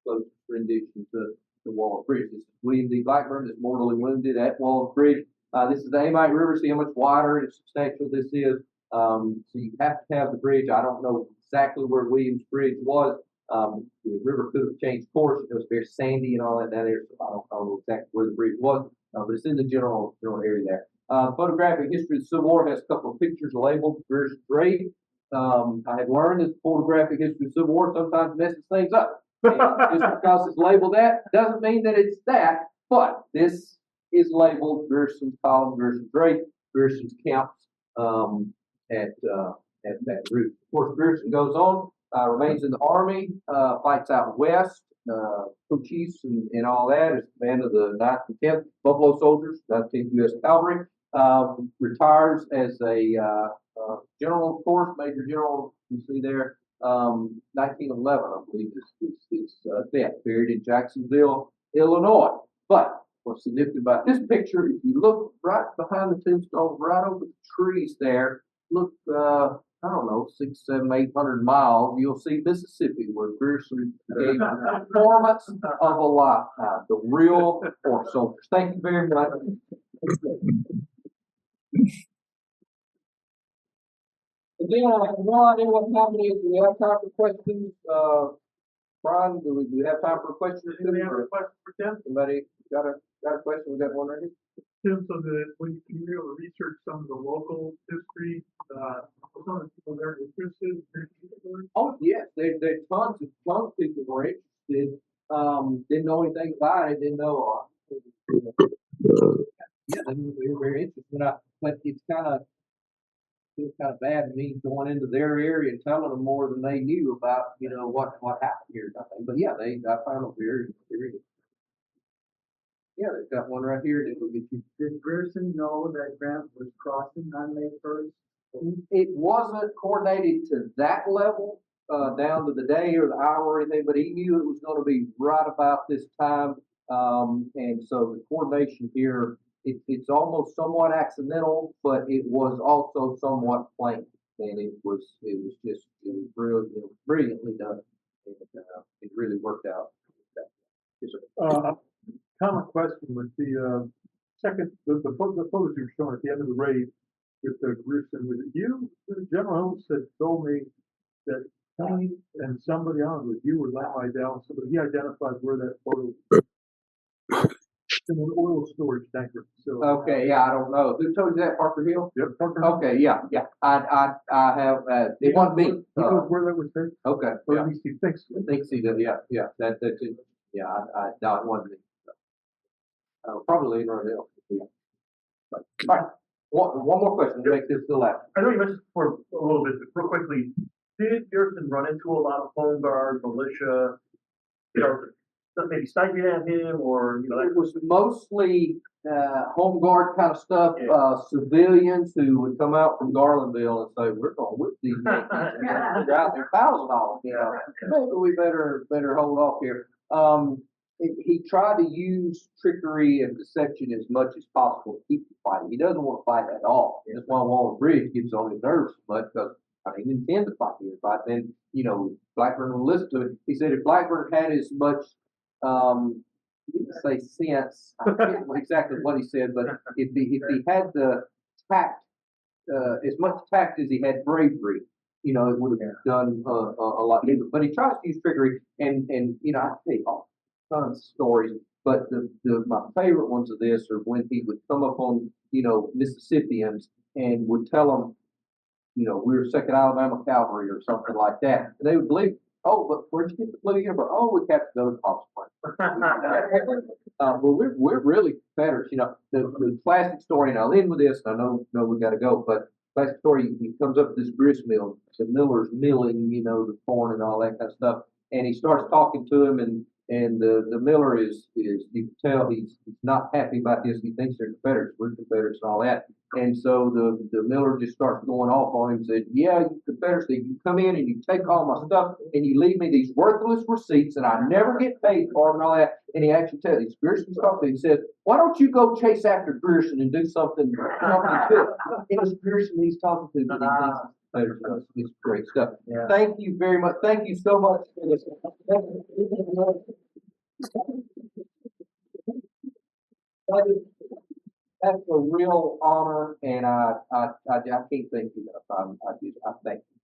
close rendition to Walls Bridge. This is William D. Blackburn that's mortally wounded at Walls Bridge. This is the Mite River. See how much wider and substantial this is. So you have to have the bridge. I don't know exactly where Williams Bridge was. The river could have changed course. It was very sandy and all that down there, so I don't know exactly where the bridge was, but it's in the general area there. Photographic history of the Civil War has a couple of pictures labeled Grierson's grave. I have learned that the photographic history of the Civil War sometimes messes things up. Just because it's labeled that doesn't mean that it's that, but this is labeled Grierson's column, Grierson's grave, Grierson's camps at that route. Of course, Grierson goes on, remains in the Army, fights out west, Cochise and all that, is command of the 9th and 10th Buffalo Soldiers, 19th U.S. Cavalry, retires as a general, of course, Major General, you see there, 1911, I believe, is his death, buried in Jacksonville, Illinois. But what's significant about this picture, if you look right behind the tombstone, right over the trees there, look, I don't know, 600, 700, 800 miles, you'll see Mississippi, where Grierson gave the performance of a lifetime, the real horse soldiers. Thank you very much. And then, no idea what time it is. Do we have time for questions? Brian, do we have time for a question or two? Anybody have a question for Tim? Somebody got a question? We got one right here. Tim, so that when you were able to research some of the local history, some of the people there interested in Oh, yes, tons of people were interested, didn't know anything about it, didn't know, yeah, they were very interested, but it's kind of bad to me going into their area and telling them more than they knew about, what happened here, nothing, but yeah, I found them very, very, yeah, they've got one right here that will get you. Did Grierson know that Grant was crossing on May 1st? It wasn't coordinated to that level, down to the day or the hour or anything, but he knew it was gonna be right about this time. And so the coordination here, it's almost somewhat accidental, but it was also somewhat planned. And it was brilliantly done. And, it really worked out. Yes, sir. common question with the the photos you were showing at the end of the raid with the Grierson. Was it you, General Holmes, that told me that Tony and somebody else, with you or Lamb Idell, somebody, he identified where that photo in an oil storage tanker. So Okay, yeah, I don't know. Who told you that, Parker Hill? yep, Parker. Okay, yeah. I have, it wasn't me. He knows where that was taken, Okay, or yeah. at least he thinks. I think he did, yeah, that's it. Yeah, no, it wasn't me. Probably later on. Yeah. But, all right, one more question to make this still last. I know you mentioned for a little bit, but real quickly, did Grierson run into a lot of home guard, militia, maybe sniping at him or, It was mostly home guard kind of stuff, civilians who would come out from Garlandville and say, "We're going with these Yankees. They're out there $1,000. Maybe we better hold off here." He tried to use trickery and deception as much as possible to keep the fight. He doesn't want to fight at all. That's why Walter Bridge gets on his nerves so much, because I didn't intend to fight here. But then, Blackburn would listen to it. He said if Blackburn had as much, he didn't say sense, I can't remember exactly what he said, but if he had the tact, as much tact as he had bravery, it would have done a lot better. But he tries to use trickery, and I tell you all tons of stories, but my favorite ones of this are when he would come up on, Mississippians and would tell them, we're 2nd Alabama Cavalry or something like that. And they would believe, oh, but where'd you get the blue uniform? Oh, we have to go to Pop's Point. Well, we're really Confederates, the classic story, and I'll end with this, and I know we gotta go, but classic story, he comes up to this grist mill, the miller's milling, the corn and all that kind of stuff, and he starts talking to him, and the miller is you can tell he's not happy about this. He thinks they're Confederates, we're Confederates and all that. And so the miller just starts going off on him and said, "Yeah, you Confederates, you come in and you take all my stuff and you leave me these worthless receipts and I never get paid for them and all that." And he actually tells these Grierson's talking to him. He says, "Why don't you go chase after Grierson and do something good?" It was Grierson he's talking to, but he thinks Confederates. It's great stuff. Yeah. Thank you very much. Thank you so much for this. That's a real honor, and I can't thank you enough. I thank you.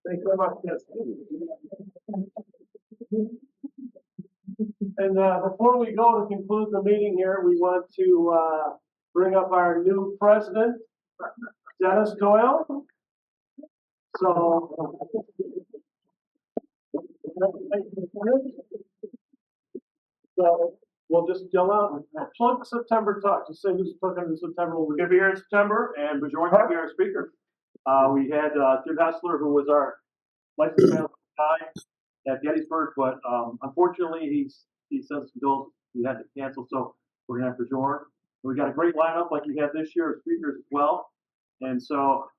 Thank you very much. Yes. And before we go to conclude the meeting here, we want to bring up our new president, Dennis Doyle. So we'll just yell out, plug September talk, just say who's plugging in September. We're going to be here in September, and Bajorn will be our speaker. We had Jim Hessler, who was our licensed guy at Gettysburg, but unfortunately, he sent some bills he had to cancel, so we're going to have Bajorn. We got a great lineup like we had this year of speakers as well. And so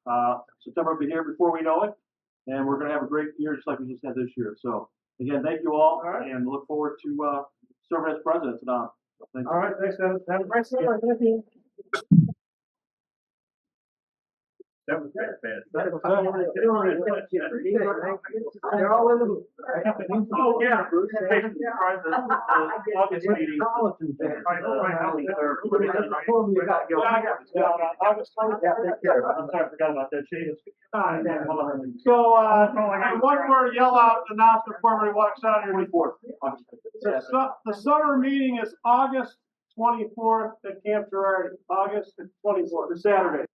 September will be here before we know it, and we're going to have a great year just like we just had this year. So again, thank you all, and look forward to serving as president. All right, thanks, Dennis. Have a great summer. Thank you. That was bad. They're all in the. Oh, yeah, Bruce. August meeting. August 20th. Yeah, take care. I'm sorry, I forgot about that. Shane. So, and one more yell out announcement before everybody walks out here. 24th. The summer meeting is August 24th at Camp Girardi, August 24th, Saturday.